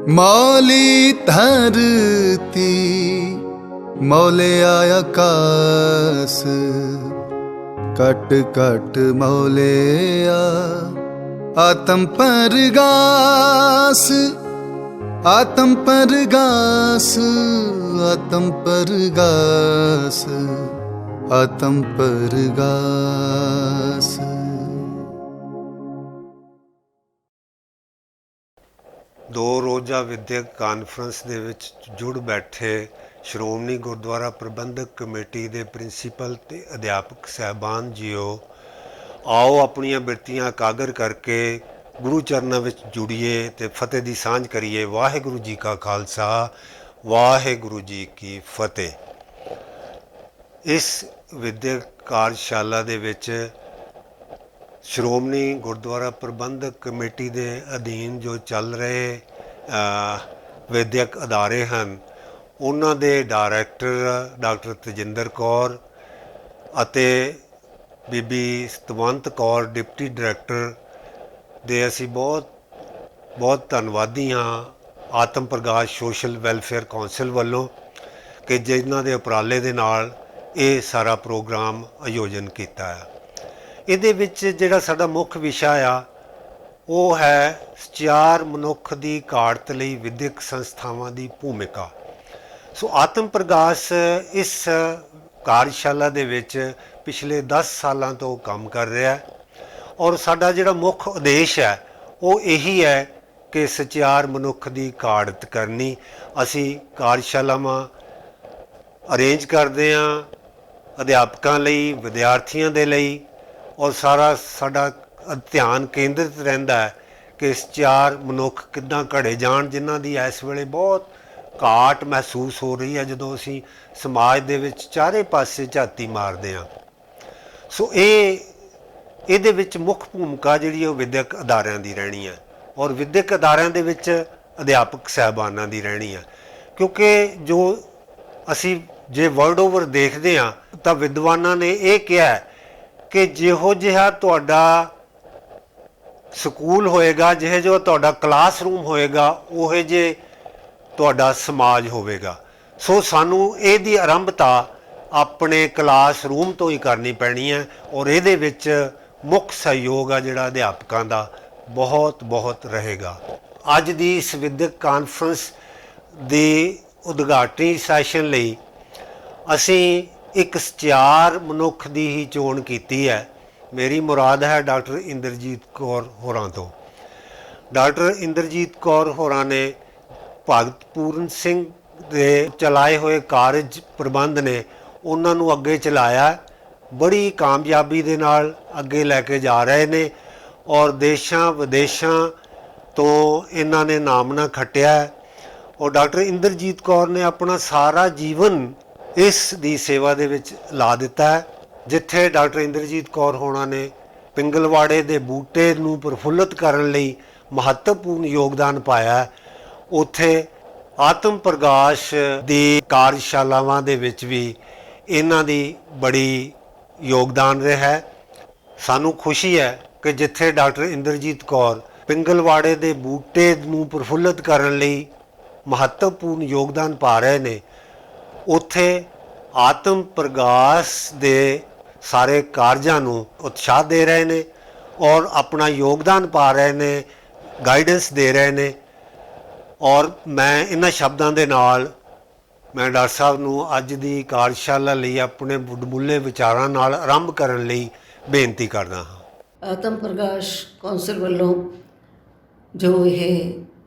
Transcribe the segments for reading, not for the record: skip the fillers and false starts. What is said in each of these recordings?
मौली धरती मौले आकाश, cut cut मौलेया आतम परगास, आतम परगास, आतम परगास, आतम परगास। दो रोज़ा विद्यक ਕਾਨਫਰੰਸ ਦੇ ਵਿੱਚ ਜੁੜ ਬੈਠੇ ਸ਼੍ਰੋਮਣੀ ਗੁਰਦੁਆਰਾ ਪ੍ਰਬੰਧਕ ਕਮੇਟੀ ਦੇ ਪ੍ਰਿੰਸੀਪਲ ਤੇ ਅਧਿਆਪਕ ਸਾਹਿਬਾਨ ਜੀਓ, ਆਓ ਆਪਣੀਆਂ ਬਿਰਤੀਆਂ ਇਕਾਗਰ ਕਰਕੇ ਗੁਰੂ ਚਰਨਾਂ ਵਿੱਚ ਜੁੜੀਏ ਤੇ ਫਤਿਹ ਦੀ ਸਾਂਝ ਕਰੀਏ। ਵਾਹਿਗੁਰੂ ਜੀ ਕਾ ਖਾਲਸਾ, ਵਾਹਿਗੁਰੂ ਜੀ ਕੀ ਫਤਿਹ। ਇਸ ਵਿਦਿਅਕ ਕਾਰਜਸ਼ਾਲਾ ਦੇ ਵਿੱਚ ਸ਼੍ਰੋਮਣੀ ਗੁਰਦੁਆਰਾ ਪ੍ਰਬੰਧਕ ਕਮੇਟੀ ਦੇ ਅਧੀਨ ਜੋ ਚੱਲ ਰਹੇ ਵਿਦਿਅਕ ਅਦਾਰੇ ਹਨ, ਉਹਨਾਂ ਦੇ ਡਾਇਰੈਕਟਰ ਡਾਕਟਰ ਤਜਿੰਦਰ ਕੌਰ ਅਤੇ ਬੀਬੀ ਸਤਵੰਤ ਕੌਰ ਡਿਪਟੀ ਡਾਇਰੈਕਟਰ ਦੇ ਅਸੀਂ ਬਹੁਤ ਧੰਨਵਾਦੀ ਹਾਂ ਆਤਮ ਪ੍ਰਕਾਸ਼ ਸੋਸ਼ਲ ਵੈਲਫੇਅਰ ਕੌਂਸਲ ਵੱਲੋਂ ਕਿ ਜਿਨ੍ਹਾਂ ਦੇ ਉਪਰਾਲੇ ਦੇ ਨਾਲ ਇਹ ਸਾਰਾ ਪ੍ਰੋਗਰਾਮ ਆਯੋਜਨ ਕੀਤਾ ਹੈ। ਇਹਦੇ ਵਿੱਚ ਜਿਹੜਾ ਸਾਡਾ ਮੁੱਖ ਵਿਸ਼ਾ ਆ ਉਹ ਹੈ ਸਚਿਆਰ ਮਨੁੱਖ ਦੀ ਘਾੜਤ ਲਈ ਵਿਦਿਅਕ ਸੰਸਥਾਵਾਂ ਦੀ ਭੂਮਿਕਾ। ਸੋ ਆਤਮ ਪ੍ਰਕਾਸ਼ ਇਸ ਕਾਰਜਸ਼ਾਲਾ ਦੇ ਵਿੱਚ ਪਿਛਲੇ 10 ਸਾਲਾਂ ਤੋਂ ਕੰਮ ਕਰ ਰਿਹਾ ਹੈ ਔਰ ਸਾਡਾ ਜਿਹੜਾ ਮੁੱਖ ਉਦੇਸ਼ ਹੈ ਉਹ ਇਹੀ ਹੈ ਕਿ ਸਚਿਆਰ ਮਨੁੱਖ ਦੀ ਘਾੜਤ ਕਰਨੀ। ਅਸੀਂ ਕਾਰਜਸ਼ਾਲਾਵਾਂ ਅਰੇਂਜ ਕਰਦੇ ਹਾਂ ਅਧਿਆਪਕਾਂ ਲਈ, ਵਿਦਿਆਰਥੀਆਂ ਦੇ ਲਈ, ਔਰ ਸਾਡਾ ਧਿਆਨ ਕੇਂਦਰਿਤ ਰਹਿੰਦਾ ਹੈ ਕਿ ਸਚਿਆਰ ਮਨੁੱਖ ਕਿੱਦਾਂ ਘੜੇ ਜਾਣ, ਜਿਨ੍ਹਾਂ ਦੀ ਇਸ ਵੇਲੇ ਬਹੁਤ ਘਾਟ ਮਹਿਸੂਸ ਹੋ ਰਹੀ ਹੈ ਜਦੋਂ ਅਸੀਂ ਸਮਾਜ ਦੇ ਵਿੱਚ ਚਾਰੇ ਪਾਸੇ ਝਾਤੀ ਮਾਰਦੇ ਹਾਂ। ਸੋ ਇਹਦੇ ਵਿੱਚ ਮੁੱਖ ਭੂਮਿਕਾ ਜਿਹੜੀ ਉਹ ਵਿਦਿਅਕ ਅਦਾਰਿਆਂ ਦੀ ਰਹਿਣੀ ਹੈ ਔਰ ਵਿਦਿਅਕ ਅਦਾਰਿਆਂ ਦੇ ਵਿੱਚ ਅਧਿਆਪਕ ਸਾਹਿਬਾਨਾਂ ਦੀ ਰਹਿਣੀ ਹੈ, ਕਿਉਂਕਿ ਜੋ ਅਸੀਂ ਜੇ ਵਰਲਡ ਓਵਰ ਦੇਖਦੇ ਹਾਂ ਤਾਂ ਵਿਦਵਾਨਾਂ ਨੇ ਇਹ ਕਿਹਾ ਕਿ ਜਿਹੋ ਜਿਹਾ ਤੁਹਾਡਾ ਸਕੂਲ ਹੋਏਗਾ, ਜਿਹੋ ਜਿਹਾ ਤੁਹਾਡਾ ਕਲਾਸਰੂਮ ਹੋਏਗਾ, ਉਹੋ ਜਿਹੇ ਤੁਹਾਡਾ ਸਮਾਜ ਹੋਵੇਗਾ। ਸੋ ਸਾਨੂੰ ਇਹਦੀ ਆਰੰਭਤਾ ਆਪਣੇ ਕਲਾਸਰੂਮ ਤੋਂ ਹੀ ਕਰਨੀ ਪੈਣੀ ਹੈ ਔਰ ਇਹਦੇ ਵਿੱਚ ਮੁੱਖ ਸਹਿਯੋਗ ਆ ਜਿਹੜਾ ਅਧਿਆਪਕਾਂ ਦਾ ਬਹੁਤ ਰਹੇਗਾ। ਅੱਜ ਦੀ ਇਸ ਵਿਦਿਅਕ ਕਾਨਫਰੰਸ ਦੀ ਉਦਘਾਟਨੀ ਸੈਸ਼ਨ ਲਈ ਅਸੀਂ ਇੱਕ ਸਚਿਆਰ ਮਨੁੱਖ ਦੀ ਹੀ ਚੋਣ ਕੀਤੀ ਹੈ। ਮੇਰੀ ਮੁਰਾਦ ਹੈ ਡਾਕਟਰ ਇੰਦਰਜੀਤ ਕੌਰ ਹੋਰਾਂ ਤੋਂ। ਡਾਕਟਰ ਇੰਦਰਜੀਤ ਕੌਰ ਹੋਰਾਂ ਨੇ ਭਗਤ ਪੂਰਨ ਸਿੰਘ ਦੇ ਚਲਾਏ ਹੋਏ ਕਾਰਜ ਪ੍ਰਬੰਧ ਨੇ ਉਹਨਾਂ ਨੂੰ ਅੱਗੇ ਚਲਾਇਆ, ਬੜੀ ਕਾਮਯਾਬੀ ਦੇ ਨਾਲ ਅੱਗੇ ਲੈ ਕੇ ਜਾ ਰਹੇ ਨੇ ਔਰ ਦੇਸ਼ਾਂ ਵਿਦੇਸ਼ਾਂ ਤੋਂ ਇਹਨਾਂ ਨੇ ਨਾਮਣਾ ਖੱਟਿਆ ਔਰ ਡਾਕਟਰ ਇੰਦਰਜੀਤ ਕੌਰ ਨੇ ਆਪਣਾ ਸਾਰਾ ਜੀਵਨ ਇਸ ਦੀ ਸੇਵਾ ਦੇ ਵਿੱਚ ਲਾ ਦਿੱਤਾ ਹੈ। ਜਿੱਥੇ ਡਾਕਟਰ ਇੰਦਰਜੀਤ ਕੌਰ ਹੋਣਾ ਨੇ ਪਿੰਗਲਵਾੜੇ ਦੇ ਬੂਟੇ ਨੂੰ ਪ੍ਰਫੁੱਲਤ ਕਰਨ ਲਈ ਮਹੱਤਵਪੂਰਨ ਯੋਗਦਾਨ ਪਾਇਆ, ਉੱਥੇ ਆਤਮ ਪ੍ਰਕਾਸ਼ ਦੀ ਕਾਰਜਸ਼ਾਲਾਵਾਂ ਦੇ ਵਿੱਚ ਵੀ ਇਹਨਾਂ ਦੀ ਬੜੀ ਯੋਗਦਾਨ ਰਿਹਾ ਹੈ। ਸਾਨੂੰ ਖੁਸ਼ੀ ਹੈ ਕਿ ਜਿੱਥੇ ਡਾਕਟਰ ਇੰਦਰਜੀਤ ਕੌਰ ਪਿੰਗਲਵਾੜੇ ਦੇ ਬੂਟੇ ਨੂੰ ਪ੍ਰਫੁੱਲਤ ਕਰਨ ਲਈ ਮਹੱਤਵਪੂਰਨ ਯੋਗਦਾਨ ਪਾ ਰਹੇ ਨੇ, ਉੱਥੇ ਆਤਮ ਪ੍ਰਕਾਸ਼ ਦੇ ਸਾਰੇ ਕਾਰਜਾਂ ਨੂੰ ਉਤਸ਼ਾਹ ਦੇ ਰਹੇ ਨੇ ਔਰ ਆਪਣਾ ਯੋਗਦਾਨ ਪਾ ਰਹੇ ਨੇ, ਗਾਈਡੈਂਸ ਦੇ ਰਹੇ ਨੇ। ਔਰ ਮੈਂ ਇਹਨਾਂ ਸ਼ਬਦਾਂ ਦੇ ਨਾਲ ਮੈਂ ਡਾਕਟਰ ਸਾਹਿਬ ਨੂੰ ਅੱਜ ਦੀ ਕਾਰਜਸ਼ਾਲਾ ਲਈ ਆਪਣੇ ਵਡਮੁੱਲੇ ਵਿਚਾਰਾਂ ਨਾਲ ਆਰੰਭ ਕਰਨ ਲਈ ਬੇਨਤੀ ਕਰਦਾ ਹਾਂ। ਆਤਮ ਪ੍ਰਕਾਸ਼ ਕੌਂਸਲ ਵੱਲੋਂ ਜੋ ਇਹ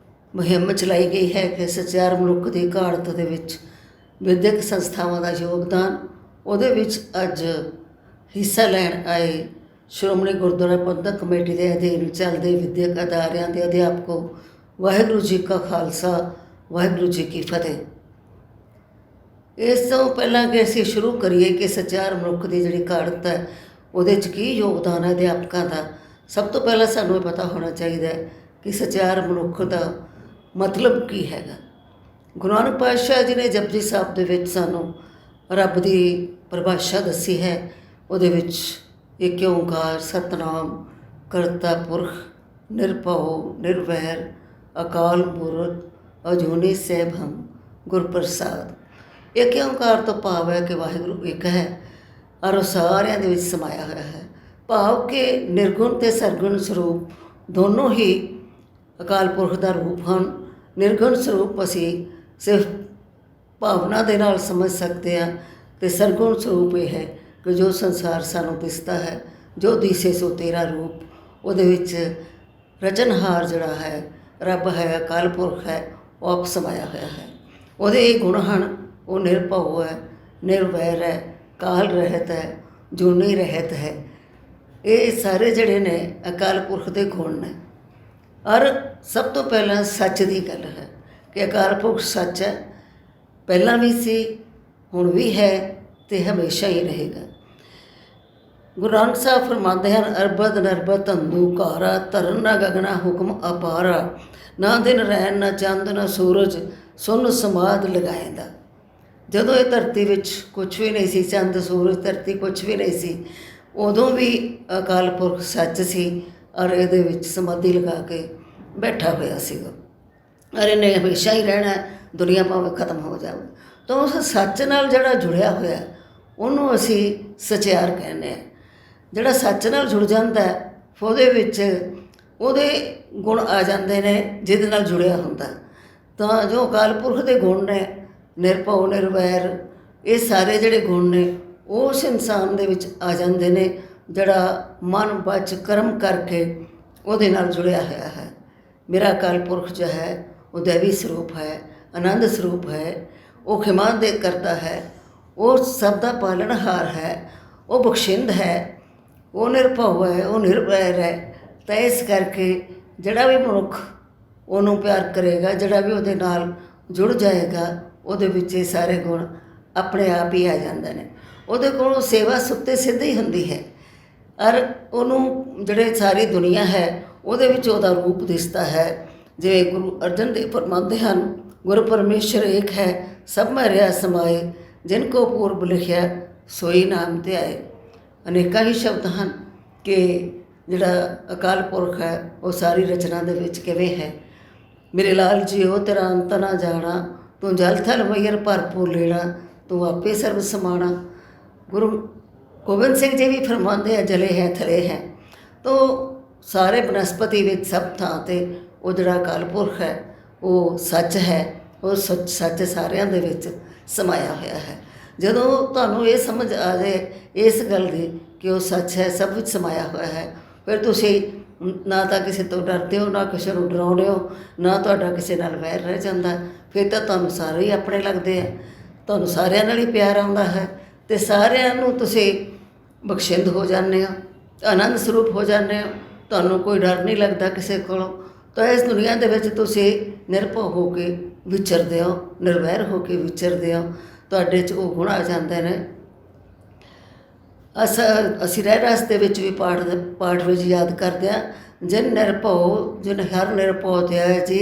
ਮੁਹਿੰਮ ਚਲਾਈ ਗਈ ਹੈ ਕਿ ਸਚਿਆਰ ਮਨੁੱਖ ਦੀ ਘਾੜਤ ਦੇ ਵਿੱਚ ਵਿਦਿਅਕ ਸੰਸਥਾਵਾਂ ਦਾ ਯੋਗਦਾਨ, ਉਹਦੇ ਵਿੱਚ ਅੱਜ ਹਿੱਸਾ ਲੈਣ ਆਏ ਸ਼੍ਰੋਮਣੀ ਗੁਰਦੁਆਰਾ ਪ੍ਰਬੰਧਕ ਕਮੇਟੀ ਦੇ ਅਧੀਨ ਚੱਲਦੇ ਵਿਦਿਅਕ ਅਦਾਰਿਆਂ ਦੇ ਅਧਿਆਪਕੋ, ਵਾਹਿਗੁਰੂ ਜੀ ਕਾ ਖਾਲਸਾ, ਵਾਹਿਗੁਰੂ ਜੀ ਕੀ ਫਤਿਹ। ਇਸ ਤੋਂ ਪਹਿਲਾਂ ਕਿ ਅਸੀਂ ਸ਼ੁਰੂ ਕਰੀਏ ਕਿ ਸਚਿਆਰ ਮਨੁੱਖ ਦੀ ਜਿਹੜੀ ਘਾੜਤ ਹੈ ਉਹਦੇ 'ਚ ਕੀ ਯੋਗਦਾਨ ਹੈ ਅਧਿਆਪਕਾਂ ਦਾ, ਸਭ ਤੋਂ ਪਹਿਲਾਂ ਸਾਨੂੰ ਇਹ ਪਤਾ ਹੋਣਾ ਚਾਹੀਦਾ ਹੈ ਕਿ ਸਚਿਆਰ ਮਨੁੱਖ ਦਾ ਮਤਲਬ ਕੀ ਹੈਗਾ। ਗੁਰੂ ਨਾਨਕ ਪਾਤਸ਼ਾਹ ਜੀ ਨੇ ਜਪਜੀ ਸਾਹਿਬ ਦੇ ਵਿੱਚ ਸਾਨੂੰ ਰੱਬ ਦੀ ਪਰਿਭਾਸ਼ਾ ਦੱਸੀ ਹੈ। ਉਹਦੇ ਵਿੱਚ ਏਕ ਓਂਕਾਰ ਸਤਿਨਾਮ ਕਰਤਾ ਪੁਰਖ ਨਿਰਭਉ ਨਿਰਵੈਰ ਅਕਾਲ ਮੂਰਤ ਅਜੂਨੀ ਸੈਭੰ ਗੁਰ ਪ੍ਰਸਾਦ। ਇੱਕ ਓਂਕਾਰ ਤੋਂ ਭਾਵ ਹੈ ਕਿ ਵਾਹਿਗੁਰੂ ਇੱਕ ਹੈ ਔਰ ਉਹ ਸਾਰਿਆਂ ਦੇ ਵਿੱਚ ਸਮਾਇਆ ਹੋਇਆ ਹੈ। ਭਾਵ ਕਿ ਨਿਰਗੁਣ ਅਤੇ ਸਰਗੁਣ ਸਰੂਪ ਦੋਨੋਂ ਹੀ ਅਕਾਲ ਪੁਰਖ ਦਾ ਰੂਪ ਹਨ। ਨਿਰਗੁਣ ਸਰੂਪ ਅਸੀਂ ਸਿਰਫ ਭਾਵਨਾ ਦੇ ਨਾਲ ਸਮਝ ਸਕਦੇ ਹਾਂ, ਅਤੇ ਸਰਗੁਣ ਸਰੂਪ ਇਹ ਹੈ ਕਿ ਜੋ ਸੰਸਾਰ ਸਾਨੂੰ ਦਿਸਦਾ ਹੈ, ਜੋ ਦਿਸੇ ਸੋ ਤੇਰਾ ਰੂਪ, ਉਹਦੇ ਵਿੱਚ ਰਚਨਹਾਰ ਜਿਹੜਾ ਹੈ ਰੱਬ ਹੈ, ਅਕਾਲ ਪੁਰਖ ਹੈ, ਉਹ ਆਪ ਸਮਾਇਆ ਹੋਇਆ ਹੈ। ਉਹਦੇ ਇਹ ਗੁਣ ਹਨ, ਉਹ ਨਿਰਭਉ ਹੈ, ਨਿਰਵੈਰ ਹੈ, ਕਾਲ ਰਹਿਤ ਹੈ, ਜੂਨੀ ਰਹਿਤ ਹੈ। ਇਹ ਸਾਰੇ ਜਿਹੜੇ ਨੇ ਅਕਾਲ ਪੁਰਖ ਦੇ ਗੁਣ ਨੇ। ਔਰ ਸਭ ਤੋਂ ਪਹਿਲਾਂ ਸੱਚ ਦੀ ਗੱਲ ਹੈ ਕਿ ਅਕਾਲ ਪੁਰਖ ਸੱਚ ਹੈ, ਪਹਿਲਾਂ ਵੀ ਸੀ, ਹੁਣ ਵੀ ਹੈ ਅਤੇ ਹਮੇਸ਼ਾ ਹੀ ਰਹੇਗਾ। ਗੁਰੂ ਨਾਨਕ ਸਾਹਿਬ ਫਰਮਾਉਂਦੇ ਹਨ, ਅਰਬਦ ਨਰਬਤ ਧੰਦੂ ਘਾਰਾ, ਧਰਨ ਨਾ ਗਗਨਾ ਹੁਕਮ ਅਪਾਰਾ, ਨਾ ਦਿਨ ਰਹਿਣ ਨਾ ਚੰਦ ਨਾ ਸੂਰਜ, ਸੁਨ ਸਮਾਧ ਲਗਾਏਂਦਾ। ਜਦੋਂ ਇਹ ਧਰਤੀ ਵਿੱਚ ਕੁਛ ਵੀ ਨਹੀਂ ਸੀ, ਚੰਦ ਸੂਰਜ ਧਰਤੀ ਕੁਛ ਵੀ ਨਹੀਂ ਸੀ, ਉਦੋਂ ਵੀ ਅਕਾਲ ਪੁਰਖ ਸੱਚ ਸੀ ਔਰ ਇਹਦੇ ਵਿੱਚ ਸਮਾਧੀ ਲਗਾ ਕੇ ਬੈਠਾ ਹੋਇਆ ਸੀਗਾ। ਔਰ ਇਹਨੇ ਹਮੇਸ਼ਾ ਹੀ ਰਹਿਣਾ, ਦੁਨੀਆ ਭਾਵੇਂ ਖਤਮ ਹੋ ਜਾਵੇ। ਤਾਂ ਉਸ ਸੱਚ ਨਾਲ ਜਿਹੜਾ ਜੁੜਿਆ ਹੋਇਆ ਉਹਨੂੰ ਅਸੀਂ ਸਚਿਆਰ ਕਹਿੰਦੇ ਹਾਂ। ਜਿਹੜਾ ਸੱਚ ਨਾਲ ਜੁੜ ਜਾਂਦਾ ਉਹਦੇ ਵਿੱਚ ਉਹਦੇ ਗੁਣ ਆ ਜਾਂਦੇ ਨੇ ਜਿਹਦੇ ਨਾਲ ਜੁੜਿਆ ਹੁੰਦਾ। ਤਾਂ ਜੋ ਅਕਾਲ ਪੁਰਖ ਦੇ ਗੁਣ ਨੇ, ਨਿਰਭਉ ਨਿਰਵੈਰ, ਇਹ ਸਾਰੇ ਜਿਹੜੇ ਗੁਣ ਨੇ ਉਹ ਉਸ ਇਨਸਾਨ ਦੇ ਵਿੱਚ ਆ ਜਾਂਦੇ ਨੇ ਜਿਹੜਾ ਮਨ ਬਚ ਕਰਮ ਕਰਕੇ ਉਹਦੇ ਨਾਲ ਜੁੜਿਆ ਹੋਇਆ ਹੈ। ਮੇਰਾ ਅਕਾਲ ਪੁਰਖ ਜੋ ਹੈ ਉਹ ਦੈਵੀ ਸਰੂਪ ਹੈ, ਆਨੰਦ ਸਰੂਪ ਹੈ, ਉਹ ਖਿਮਾ ਦੇ ਕਰਤਾ ਹੈ, ਉਹ ਸਭ ਦਾ ਪਾਲਣਹਾਰ ਹੈ, ਉਹ ਬਖਸ਼ਿੰਦ ਹੈ, ਉਹ ਨਿਰਭਉ ਹੈ, ਉਹ ਨਿਰਵੈਰ ਹੈ। ਤਾਂ ਇਸ ਕਰਕੇ ਜਿਹੜਾ ਵੀ ਮਨੁੱਖ ਉਹਨੂੰ ਪਿਆਰ ਕਰੇਗਾ, ਜਿਹੜਾ ਵੀ ਉਹਦੇ ਨਾਲ ਜੁੜ ਜਾਏਗਾ, ਉਹਦੇ ਵਿੱਚ ਇਹ ਸਾਰੇ ਗੁਣ ਆਪਣੇ ਆਪ ਹੀ ਆ ਜਾਂਦੇ ਨੇ। ਉਹਦੇ ਕੋਲੋਂ ਸੇਵਾ ਸੁੱਤੇ ਸਿੱਧੇ ਹੀ ਹੁੰਦੀ ਹੈ। ਔਰ ਉਹਨੂੰ ਜਿਹੜੇ ਸਾਰੀ ਦੁਨੀਆ ਹੈ ਉਹਦੇ ਵਿੱਚ ਉਹਦਾ ਰੂਪ ਦਿਸਦਾ ਹੈ। ਜਿਵੇਂ ਗੁਰੂ ਅਰਜਨ ਦੇਵ ਫਰਮਾਉਂਦੇ ਹਨ, ਗੁਰ ਪਰਮੇਸ਼ਰ ਏਕ ਹੈ, ਸਭ ਮੈਂ ਰਿਹਾ ਸਮਾਏ, ਜਿਨ ਕੋ ਪੂਰਬ ਲਿਖਿਆ ਸੋਈ ਨਾਮ ਧਿਆਏ। ਅਨੇਕਾਂ ਹੀ ਸ਼ਬਦ ਹਨ ਕਿ ਜਿਹੜਾ ਅਕਾਲ ਪੁਰਖ ਹੈ ਉਹ ਸਾਰੀ ਰਚਨਾ ਦੇ ਵਿੱਚ ਕਿਵੇਂ ਹੈ। ਮੇਰੇ ਲਾਲ ਜੀਓ ਤੇਰਾ ਅੰਤ ਨਾ ਜਾਣਾ, ਤੂੰ ਜਲ ਥਲ ਮਈਰ ਭਰਪੂਰ ਲੈਣਾ, ਤੂੰ ਆਪੇ ਸਰਬ ਸਮਾਣਾ। ਗੁਰੂ ਗੋਬਿੰਦ ਸਿੰਘ ਜੀ ਵੀ ਫਰਮਾਉਂਦੇ ਆ, ਜਲੇ ਹੈ ਥਲੇ ਹੈ। ਤੋ ਸਾਰੇ ਬਨਸਪਤੀ ਵਿੱਚ ਸਭ ਥਾਂ 'ਤੇ ਉਹ ਜਿਹੜਾ ਅਕਾਲ ਪੁਰਖ ਹੈ ਉਹ ਸੱਚ ਹੈ, ਉਹ ਸੱਚ ਸਾਰਿਆਂ ਦੇ ਵਿੱਚ ਸਮਾਇਆ ਹੋਇਆ ਹੈ। ਜਦੋਂ ਤੁਹਾਨੂੰ ਇਹ ਸਮਝ ਆ ਜਾਏ ਇਸ ਗੱਲ ਦੀ ਕਿ ਉਹ ਸੱਚ ਹੈ, ਸਭ ਵਿੱਚ ਸਮਾਇਆ ਹੋਇਆ ਹੈ, ਫਿਰ ਤੁਸੀਂ ਨਾ ਤਾਂ ਕਿਸੇ ਤੋਂ ਡਰਦੇ ਹੋ, ਨਾ ਕਿਸੇ ਨੂੰ ਡਰਾਉਂਦੇ ਹੋ, ਨਾ ਤੁਹਾਡਾ ਕਿਸੇ ਨਾਲ ਵੈਰ ਰਹਿ ਜਾਂਦਾ। ਫਿਰ ਤਾਂ ਤੁਹਾਨੂੰ ਸਾਰੇ ਹੀ ਆਪਣੇ ਲੱਗਦੇ ਆ, ਤੁਹਾਨੂੰ ਸਾਰਿਆਂ ਨਾਲ ਹੀ ਪਿਆਰ ਆਉਂਦਾ ਹੈ ਅਤੇ ਸਾਰਿਆਂ ਨੂੰ ਤੁਸੀਂ ਬਖਸ਼ਿੰਦ ਹੋ ਜਾਂਦੇ ਹੋ, ਆਨੰਦ ਸਰੂਪ ਹੋ ਜਾਂਦੇ ਹੋ। ਤੁਹਾਨੂੰ ਕੋਈ ਡਰ ਨਹੀਂ ਲੱਗਦਾ ਕਿਸੇ ਕੋਲੋਂ। ਤਾਂ ਇਸ ਦੁਨੀਆ ਦੇ ਵਿੱਚ ਤੁਸੀਂ ਨਿਰਭਉ ਹੋ ਕੇ ਵਿਚਰਦੇ ਹੋ, ਨਿਰਵੈਰ ਹੋ ਕੇ ਵਿਚਰਦੇ ਹੋ, ਤੁਹਾਡੇ 'ਚ ਉਹ ਗੁਣ ਆ ਜਾਂਦੇ ਨੇ। ਅਸੀਂ ਰਹਿ ਰਸਤੇ ਵਿੱਚ ਵੀ ਪਾਠ ਵਿੱਚ ਯਾਦ ਕਰਦੇ ਹਾਂ, ਜਿਨ ਨਿਰਭਉ ਜਿਨ ਹਰ ਨਿਰਭਉ ਧਿਆਇ ਜੀ,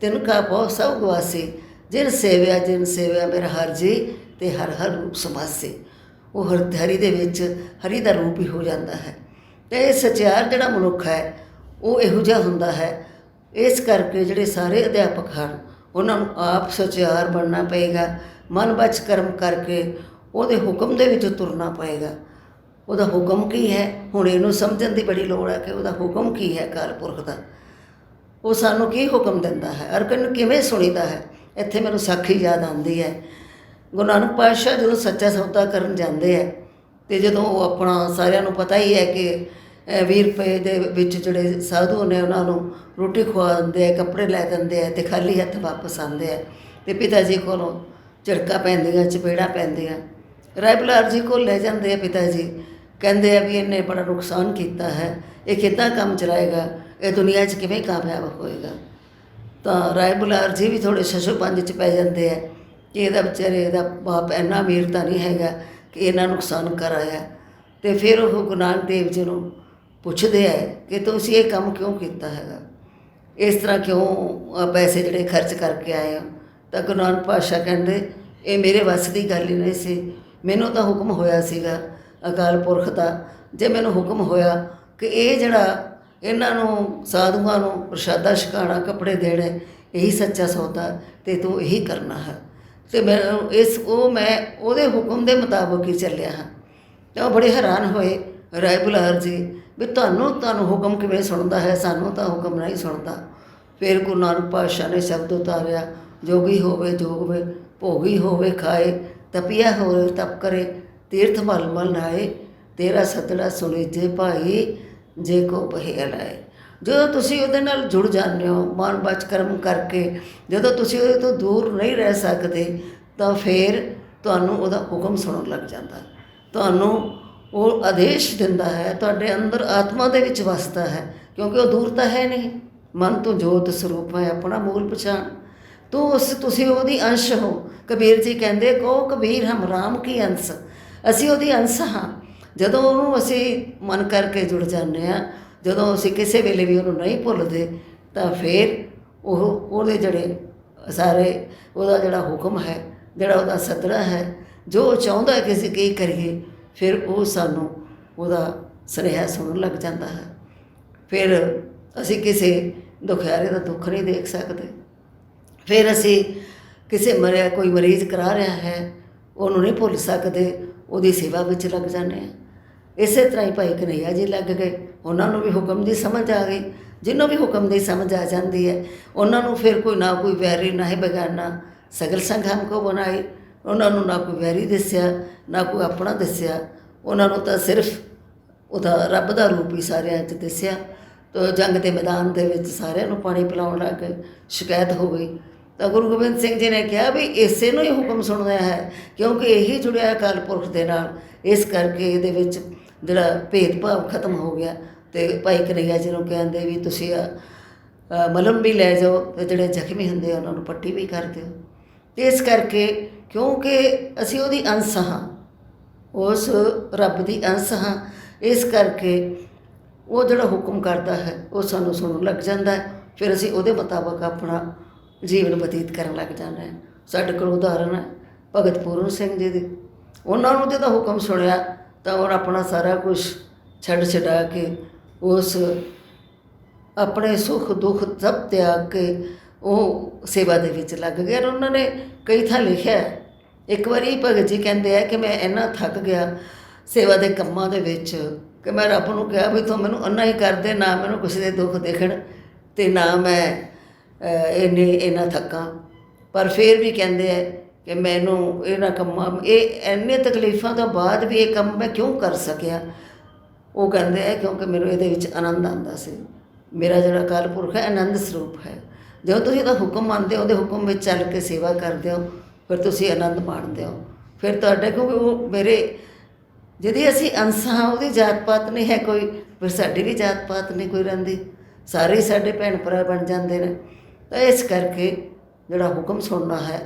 ਤਿਨ ਕਾ ਭਉ ਸਭ ਗਵਾਸੀ, ਜਿਨ ਸੇਵਿਆ ਮੇਰਾ ਹਰ ਜੀ, ਅਤੇ ਹਰ ਹਰ ਰੂਪ ਸਮਾਸੇ। ਉਹ ਹਰੀ ਦੇ ਵਿੱਚ ਹਰੀ ਦਾ ਰੂਪ ਹੀ ਹੋ ਜਾਂਦਾ ਹੈ। ਅਤੇ ਇਹ ਸਚਿਆਰ ਜਿਹੜਾ ਮਨੁੱਖ ਹੈ ਉਹ ਇਹੋ ਜਿਹਾ ਹੁੰਦਾ ਹੈ। ਇਸ ਕਰਕੇ ਜਿਹੜੇ ਸਾਰੇ ਅਧਿਆਪਕ ਹਨ ਉਹਨਾਂ ਨੂੰ ਆਪ ਸਚਿਆਰ ਬਣਨਾ ਪਏਗਾ, ਮਨ ਬਚ ਕਰਮ ਕਰਕੇ ਉਹਦੇ ਹੁਕਮ ਦੇ ਵਿੱਚ ਤੁਰਨਾ ਪਏਗਾ। ਉਹਦਾ ਹੁਕਮ ਕੀ ਹੈ, ਹੁਣ ਇਹਨੂੰ ਸਮਝਣ ਦੀ ਬੜੀ ਲੋੜ ਹੈ ਕਿ ਉਹਦਾ ਹੁਕਮ ਕੀ ਹੈ। ਅਕਾਲ ਪੁਰਖ ਦਾ ਉਹ ਸਾਨੂੰ ਕੀ ਹੁਕਮ ਦਿੰਦਾ ਹੈ ਔਰ ਕਿਵੇਂ ਸੁਣੀਦਾ ਹੈ। ਇੱਥੇ ਮੈਨੂੰ ਸਾਖੀ ਯਾਦ ਆਉਂਦੀ ਹੈ। ਗੁਰੂ ਨਾਨਕ ਪਾਤਸ਼ਾਹ ਜਦੋਂ ਸੱਚਾ ਸੌਦਾ ਕਰਨ ਜਾਂਦੇ ਹੈ ਅਤੇ ਜਦੋਂ ਉਹ ਆਪਣਾ ਸਾਰਿਆਂ ਨੂੰ ਪਤਾ ਹੀ ਹੈ ਕਿ 20 ਰੁਪਏ ਦੇ ਵਿੱਚ ਜਿਹੜੇ ਸਾਧੂ ਨੇ ਉਹਨਾਂ ਨੂੰ ਰੋਟੀ ਖਵਾ ਦਿੰਦੇ ਹੈ, ਕੱਪੜੇ ਲੈ ਦਿੰਦੇ ਹੈ ਅਤੇ ਖਾਲੀ ਹੱਥ ਵਾਪਸ ਆਉਂਦੇ ਹੈ। ਅਤੇ ਪਿਤਾ ਜੀ ਕੋਲੋਂ ਝਿੜਕਾਂ ਪੈਂਦੀਆਂ, ਚਪੇੜਾਂ ਪੈਂਦੀਆਂ। ਰਾਏ ਬੁਲਾਰ ਜੀ ਕੋਲ ਲੈ ਜਾਂਦੇ ਆ ਪਿਤਾ ਜੀ, ਕਹਿੰਦੇ ਆ ਵੀ ਇਹਨੇ ਬੜਾ ਨੁਕਸਾਨ ਕੀਤਾ ਹੈ, ਇਹ ਕਿੱਦਾਂ ਕੰਮ ਚਲਾਏਗਾ, ਇਹ ਦੁਨੀਆ 'ਚ ਕਿਵੇਂ ਕਾਮਯਾਬ ਹੋਏਗਾ। ਤਾਂ ਰਾਏ ਬੁਲਾਰ ਜੀ ਵੀ ਥੋੜ੍ਹੇ ਸ਼ਸ਼ੋਪੰਜ 'ਚ ਪੈ ਜਾਂਦੇ ਆ ਕਿ ਇਹਦਾ ਇਹਦਾ ਬਾਪ ਇੰਨਾ ਅਮੀਰ ਤਾਂ ਨਹੀਂ ਹੈਗਾ ਕਿ ਇਹਨਾਂ ਨੁਕਸਾਨ ਕਰ ਆਇਆ। ਅਤੇ ਫਿਰ ਉਹ ਗੁਰੂ ਨਾਨਕ ਦੇਵ ਜੀ ਨੂੰ ਪੁੱਛਦੇ ਹੈ ਕਿ ਤੁਸੀਂ ਇਹ ਕੰਮ ਕਿਉਂ ਕੀਤਾ ਹੈਗਾ, ਇਸ ਤਰ੍ਹਾਂ ਕਿਉਂ ਪੈਸੇ ਜਿਹੜੇ ਖਰਚ ਕਰਕੇ ਆਏ ਹੋ। ਤਾਂ ਗੁਰੂ ਨਾਨਕ ਪਾਤਸ਼ਾਹ ਕਹਿੰਦੇ ਇਹ ਮੇਰੇ ਵੱਸ ਦੀ ਗੱਲ ਹੀ ਨਹੀਂ ਸੀ, ਮੈਨੂੰ ਤਾਂ ਹੁਕਮ ਹੋਇਆ ਸੀਗਾ ਅਕਾਲ ਪੁਰਖ ਦਾ। ਜੇ ਮੈਨੂੰ ਹੁਕਮ ਹੋਇਆ ਕਿ ਇਹ ਜਿਹੜਾ ਇਹਨਾਂ ਨੂੰ ਸਾਧੂਆਂ ਨੂੰ ਪ੍ਰਸ਼ਾਦਾ ਛਕਾਉਣਾ, ਕੱਪੜੇ ਦੇਣੇ, ਇਹੀ ਸੱਚਾ ਸੌਦਾ ਤੇ ਤੂੰ ਇਹੀ ਕਰਨਾ ਹੈ। ਤੇ ਮੈਂ ਉਹਦੇ ਹੁਕਮ ਦੇ ਮੁਤਾਬਕ ਹੀ ਚੱਲਿਆ ਹਾਂ। ਤੇ ਉਹ ਬੜੇ ਹੈਰਾਨ ਹੋਏ ਰਾਏ ਬੁਲਾਰ ਜੀ ਵੀ ਤੁਹਾਨੂੰ ਹੁਕਮ ਕਿਵੇਂ ਸੁਣਦਾ ਹੈ, ਸਾਨੂੰ ਤਾਂ ਹੁਕਮ ਨਹੀਂ ਸੁਣਦਾ। ਫਿਰ ਗੁਰੂ ਨਾਨਕ ਪਾਤਸ਼ਾਹ ਨੇ ਸ਼ਬਦ ਉਤਾਰਿਆ, ਜੋਗੀ ਹੋਵੇ ਜੋਗ ਵੇ, ਭੋਗੀ ਹੋਵੇ ਖਾਏ, ਤਪੀਆ ਹੋਵੇ ਤਪ ਕਰੇ, ਤੀਰਥ ਮਲ ਮਲ ਨਾਏ, ਤੇਰਾ ਸਤੜਾ ਸੁਣੀਜੇ ਭਾਈ, ਜੇ ਕੋ ਪਹਿ ਲਾਏ। ਜਦੋਂ ਤੁਸੀਂ ਉਹਦੇ ਨਾਲ ਜੁੜ ਜਾਂਦੇ ਹੋ ਮਨ ਬਚ ਕਰਮ ਕਰਕੇ, ਜਦੋਂ ਤੁਸੀਂ ਉਹਦੇ ਤੋਂ ਦੂਰ ਨਹੀਂ ਰਹਿ ਸਕਦੇ ਤਾਂ ਫਿਰ ਤੁਹਾਨੂੰ ਉਹਦਾ ਹੁਕਮ ਸੁਣਨ ਲੱਗ ਜਾਂਦਾ, ਤੁਹਾਨੂੰ ਉਹ ਆਦੇਸ਼ ਦਿੰਦਾ ਹੈ, ਤੁਹਾਡੇ ਅੰਦਰ ਆਤਮਾ ਦੇ ਵਿੱਚ ਵਸਦਾ ਹੈ, ਕਿਉਂਕਿ ਉਹ ਦੂਰ ਤਾਂ ਹੈ ਨਹੀਂ। ਮਨ ਤੋਂ ਜੋਤ ਸਰੂਪ ਹੈ ਆਪਣਾ ਮੂਲ ਪਛਾਣ, ਤੁਸੀਂ ਉਹਦੀ ਅੰਸ਼ ਹੋ। ਕਬੀਰ ਜੀ ਕਹਿੰਦੇ ਕਹੋ ਕਬੀਰ ਹਮ ਰਾਮ ਕੀ ਅੰਸ਼, ਅਸੀਂ ਉਹਦੀ ਅੰਸ਼ ਹਾਂ। ਜਦੋਂ ਉਹਨੂੰ ਅਸੀਂ ਮਨ ਕਰਕੇ ਜੁੜ ਜਾਂਦੇ ਹਾਂ, ਜਦੋਂ ਅਸੀਂ ਕਿਸੇ ਵੇਲੇ ਵੀ ਉਹਨੂੰ ਨਹੀਂ ਭੁੱਲਦੇ ਤਾਂ ਫਿਰ ਉਹਦੇ ਜਿਹੜੇ ਸਾਰੇ ਉਹਦਾ ਜਿਹੜਾ ਹੁਕਮ ਹੈ, ਜਿਹੜਾ ਉਹਦਾ ਸਤਰਾ ਹੈ, ਜੋ ਉਹ ਚਾਹੁੰਦਾ ਕਿ ਅਸੀਂ ਕੀ ਕਰੀਏ, ਫਿਰ ਉਹ ਸਾਨੂੰ ਉਹਦਾ ਸੁਨੇਹਾ ਸੁਣਨ ਲੱਗ ਜਾਂਦਾ ਹੈ। ਫਿਰ ਅਸੀਂ ਕਿਸੇ ਦੁਖਿਆਰੇ ਦਾ ਦੁੱਖ ਨਹੀਂ ਦੇਖ ਸਕਦੇ। ਫਿਰ ਅਸੀਂ ਕਿਸੇ ਕੋਈ ਮਰੀਜ਼ ਕਰਾ ਰਿਹਾ ਹੈ, ਉਹਨੂੰ ਨਹੀਂ ਭੁੱਲ ਸਕਦੇ, ਉਹਦੀ ਸੇਵਾ ਵਿੱਚ ਲੱਗ ਜਾਂਦੇ ਹਾਂ। ਇਸੇ ਤਰ੍ਹਾਂ ਹੀ ਭਾਈ ਕਨ੍ਹਈਆ ਜੀ ਲੱਗ ਗਏ, ਉਹਨਾਂ ਨੂੰ ਵੀ ਹੁਕਮ ਦੀ ਸਮਝ ਆ ਗਈ। ਜਿਹਨੂੰ ਵੀ ਹੁਕਮ ਦੀ ਸਮਝ ਆ ਜਾਂਦੀ ਹੈ ਉਹਨਾਂ ਨੂੰ ਫਿਰ ਕੋਈ ਨਾ ਕੋਈ ਵੈਰੀ ਨਾ ਹੀ ਬੇਗਾਨਾ, ਸਗਲ ਸੰਗ ਹਮਕੋ ਬਣਾਈ। ਉਹਨਾਂ ਨੂੰ ਨਾ ਕੋਈ ਵੈਰੀ ਦੱਸਿਆ ਨਾ ਕੋਈ ਆਪਣਾ ਦੱਸਿਆ, ਉਹਨਾਂ ਨੂੰ ਤਾਂ ਸਿਰਫ ਉਹਦਾ ਰੱਬ ਦਾ ਰੂਪ ਹੀ ਸਾਰਿਆਂ 'ਚ ਦੱਸਿਆ। ਤਾਂ ਜੰਗ ਦੇ ਮੈਦਾਨ ਦੇ ਵਿੱਚ ਸਾਰਿਆਂ ਨੂੰ ਪਾਣੀ ਪਿਲਾਉਣ ਲੱਗ ਗਏ। ਸ਼ਿਕਾਇਤ ਹੋ ਗਈ ਤਾਂ ਗੁਰੂ ਗੋਬਿੰਦ ਸਿੰਘ ਜੀ ਨੇ ਕਿਹਾ ਵੀ ਇਸੇ ਨੂੰ ਹੀ ਹੁਕਮ ਸੁਣਨਾ ਹੈ, ਕਿਉਂਕਿ ਇਹੀ ਜੁੜਿਆ ਅਕਾਲ ਪੁਰਖ ਦੇ ਨਾਲ। ਇਸ ਕਰਕੇ ਇਹਦੇ ਵਿੱਚ ਜਿਹੜਾ ਭੇਦਭਾਵ ਖਤਮ ਹੋ ਗਿਆ। ਅਤੇ ਭਾਈ ਕਨ੍ਹਈਆ ਜੀ ਨੂੰ ਕਹਿੰਦੇ ਵੀ ਤੁਸੀਂ ਮਲਮ ਵੀ ਲੈ ਜਾਓ ਅਤੇ ਜਿਹੜੇ ਜ਼ਖਮੀ ਹੁੰਦੇ ਉਹਨਾਂ ਨੂੰ ਪੱਟੀ ਵੀ ਕਰ ਦਿਓ। ਅਤੇ ਇਸ ਕਰਕੇ ਕਿਉਂਕਿ ਅਸੀਂ ਉਹਦੀ ਅੰਸ਼ ਹਾਂ, ਉਸ ਰੱਬ ਦੀ ਅੰਸ਼ ਹਾਂ, ਇਸ ਕਰਕੇ ਉਹ ਜਿਹੜਾ ਹੁਕਮ ਕਰਦਾ ਹੈ ਉਹ ਸਾਨੂੰ ਸੁਣਨ ਲੱਗ ਜਾਂਦਾ ਹੈ। ਫਿਰ ਅਸੀਂ ਉਹਦੇ ਮੁਤਾਬਕ ਆਪਣਾ ਜੀਵਨ ਬਤੀਤ ਕਰਨ ਲੱਗ ਜਾਂਦੇ ਹਾਂ। ਸਾਡੇ ਕੋਲ ਉਦਾਹਰਨ ਹੈ ਭਗਤ ਪੂਰਨ ਸਿੰਘ ਜੀ ਦੀ। ਉਹਨਾਂ ਨੂੰ ਜਦੋਂ ਹੁਕਮ ਸੁਣਿਆ ਤਾਂ ਉਹ ਆਪਣਾ ਸਾਰਾ ਕੁਛ ਛੱਡ ਛਡਾ ਕੇ ਉਸ ਆਪਣੇ ਸੁੱਖ ਦੁੱਖ ਸਭ ਤਿਆਗ ਕੇ ਉਹ ਸੇਵਾ ਦੇ ਵਿੱਚ ਲੱਗ ਗਏ। ਔਰ ਉਹਨਾਂ ਨੇ ਕਈ ਥਾਂ ਲਿਖਿਆ, ਇੱਕ ਵਾਰੀ ਭਗਤ ਜੀ ਕਹਿੰਦੇ ਆ ਕਿ ਮੈਂ ਇੰਨਾ ਥੱਕ ਗਿਆ ਸੇਵਾ ਦੇ ਕੰਮਾਂ ਦੇ ਵਿੱਚ ਕਿ ਮੈਂ ਰੱਬ ਨੂੰ ਕਿਹਾ ਵੀ ਤੂੰ ਮੈਨੂੰ ਅੰਨਾ ਹੀ ਕਰ ਦੇ, ਨਾ ਮੈਨੂੰ ਕਿਸੇ ਦੇ ਦੁੱਖ ਦੇਖਣ ਅਤੇ ਨਾ ਮੈਂ ਇੰਨਾ ਥੱਕਾਂ। ਪਰ ਫਿਰ ਵੀ ਕਹਿੰਦੇ ਆ ਕਿ ਮੈਨੂੰ ਇਹਨਾਂ ਕੰਮਾਂ ਇੰਨੇ ਤਕਲੀਫਾਂ ਤੋਂ ਬਾਅਦ ਵੀ ਇਹ ਕੰਮ ਮੈਂ ਕਿਉਂ ਕਰ ਸਕਿਆ। ਉਹ ਕਹਿੰਦੇ ਆ ਕਿਉਂਕਿ ਮੈਨੂੰ ਇਹਦੇ ਵਿੱਚ ਆਨੰਦ ਆਉਂਦਾ ਸੀ। ਮੇਰਾ ਜਿਹੜਾ ਅਕਾਲ ਪੁਰਖ ਹੈ ਆਨੰਦ ਸਰੂਪ ਹੈ। ਜਦੋਂ ਤੁਸੀਂ ਉਹਦਾ ਹੁਕਮ ਮੰਨਦੇ ਹੋ, ਉਹਦੇ ਹੁਕਮ ਵਿੱਚ ਚੱਲ ਕੇ ਸੇਵਾ ਕਰਦੇ ਹੋ, ਫਿਰ ਤੁਸੀਂ ਆਨੰਦ ਮਾਣਦੇ ਹੋ। ਫਿਰ ਤੁਹਾਡੇ ਕਿਉਂਕਿ ਉਹ ਮੇਰੇ ਜਿਹਦੀ ਅਸੀਂ ਅੰਸ਼ ਹਾਂ, ਉਹਦੀ ਜਾਤ ਪਾਤ ਨਹੀਂ ਹੈ ਕੋਈ, ਫਿਰ ਸਾਡੀ ਵੀ ਜਾਤ ਪਾਤ ਨਹੀਂ ਕੋਈ ਰਹਿੰਦੀ, ਸਾਰੇ ਸਾਡੇ ਭੈਣ ਭਰਾ ਬਣ ਜਾਂਦੇ ਨੇ। ਤਾਂ ਇਸ ਕਰਕੇ ਜਿਹੜਾ ਹੁਕਮ ਸੁਣਨਾ ਹੈ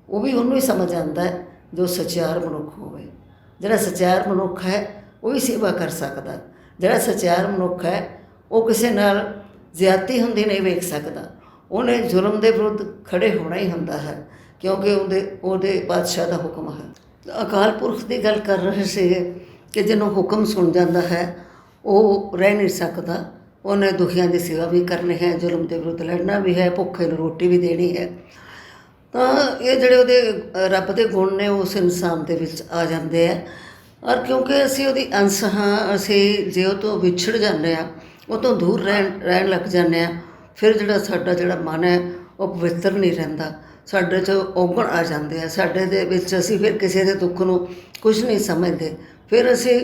ਉਹ ਵੀ ਉਹਨੂੰ ਹੀ ਸਮਝ ਆਉਂਦਾ ਹੈ ਜੋ ਸੱਚਿਆਰ ਮਨੁੱਖ ਹੋਵੇ। ਜਿਹੜਾ ਸੱਚਿਆਰ ਮਨੁੱਖ ਹੈ ਉਹ ਹੀ ਸੇਵਾ ਕਰ ਸਕਦਾ। ਜਿਹੜਾ ਸੱਚਿਆਰ ਮਨੁੱਖ ਹੈ ਉਹ ਕਿਸੇ ਨਾਲ ਜ਼ਿਆਦਤੀ ਹੁੰਦੀ ਨਹੀਂ ਵੇਖ ਸਕਦਾ, ਉਹਨੇ ਜ਼ੁਲਮ ਦੇ ਵਿਰੁੱਧ ਖੜੇ ਹੋਣਾ ਹੀ ਹੁੰਦਾ ਹੈ, ਕਿਉਂਕਿ ਉਹਦੇ ਪਾਤਸ਼ਾਹ ਦਾ ਹੁਕਮ ਹੈ। ਅਕਾਲ ਪੁਰਖ ਦੀ ਗੱਲ ਕਰ ਰਹੇ ਸੀ ਕਿ ਜਿਹਨੂੰ ਹੁਕਮ ਸੁਣ ਜਾਂਦਾ ਹੈ ਉਹ ਰਹਿ ਨਹੀਂ ਸਕਦਾ। ਉਹਨੇ ਦੁਖੀਆਂ ਦੀ ਸੇਵਾ ਵੀ ਕਰਨੀ ਹੈ, ਜ਼ੁਲਮ ਦੇ ਵਿਰੁੱਧ ਲੜਨਾ ਵੀ ਹੈ, ਭੁੱਖੇ ਨੂੰ ਰੋਟੀ ਵੀ ਦੇਣੀ ਹੈ। ਤਾਂ ਇਹ ਜਿਹੜੇ ਉਹਦੇ ਰੱਬ ਦੇ ਗੁਣ ਨੇ ਉਸ ਇਨਸਾਨ ਦੇ ਵਿੱਚ ਆ ਜਾਂਦੇ ਆ। ਔਰ ਕਿਉਂਕਿ ਅਸੀਂ ਉਹਦੀ ਅੰਸ਼ ਹਾਂ, ਅਸੀਂ ਜੇ ਉਹ ਤੋਂ ਵਿਛੜ ਜਾਂਦੇ ਹਾਂ, ਉਹ ਤੋਂ ਦੂਰ ਰਹਿਣ ਲੱਗ ਜਾਂਦੇ ਹਾਂ, ਫਿਰ ਸਾਡਾ ਜਿਹੜਾ ਮਨ ਹੈ ਉਹ ਪਵਿੱਤਰ ਨਹੀਂ ਰਹਿੰਦਾ। ਸਾਡੇ 'ਚ ਔਗਣ ਆ ਜਾਂਦੇ ਆ, ਸਾਡੇ ਦੇ ਵਿੱਚ ਅਸੀਂ ਫਿਰ ਕਿਸੇ ਦੇ ਦੁੱਖ ਨੂੰ ਕੁਝ ਨਹੀਂ ਸਮਝਦੇ। ਫਿਰ ਅਸੀਂ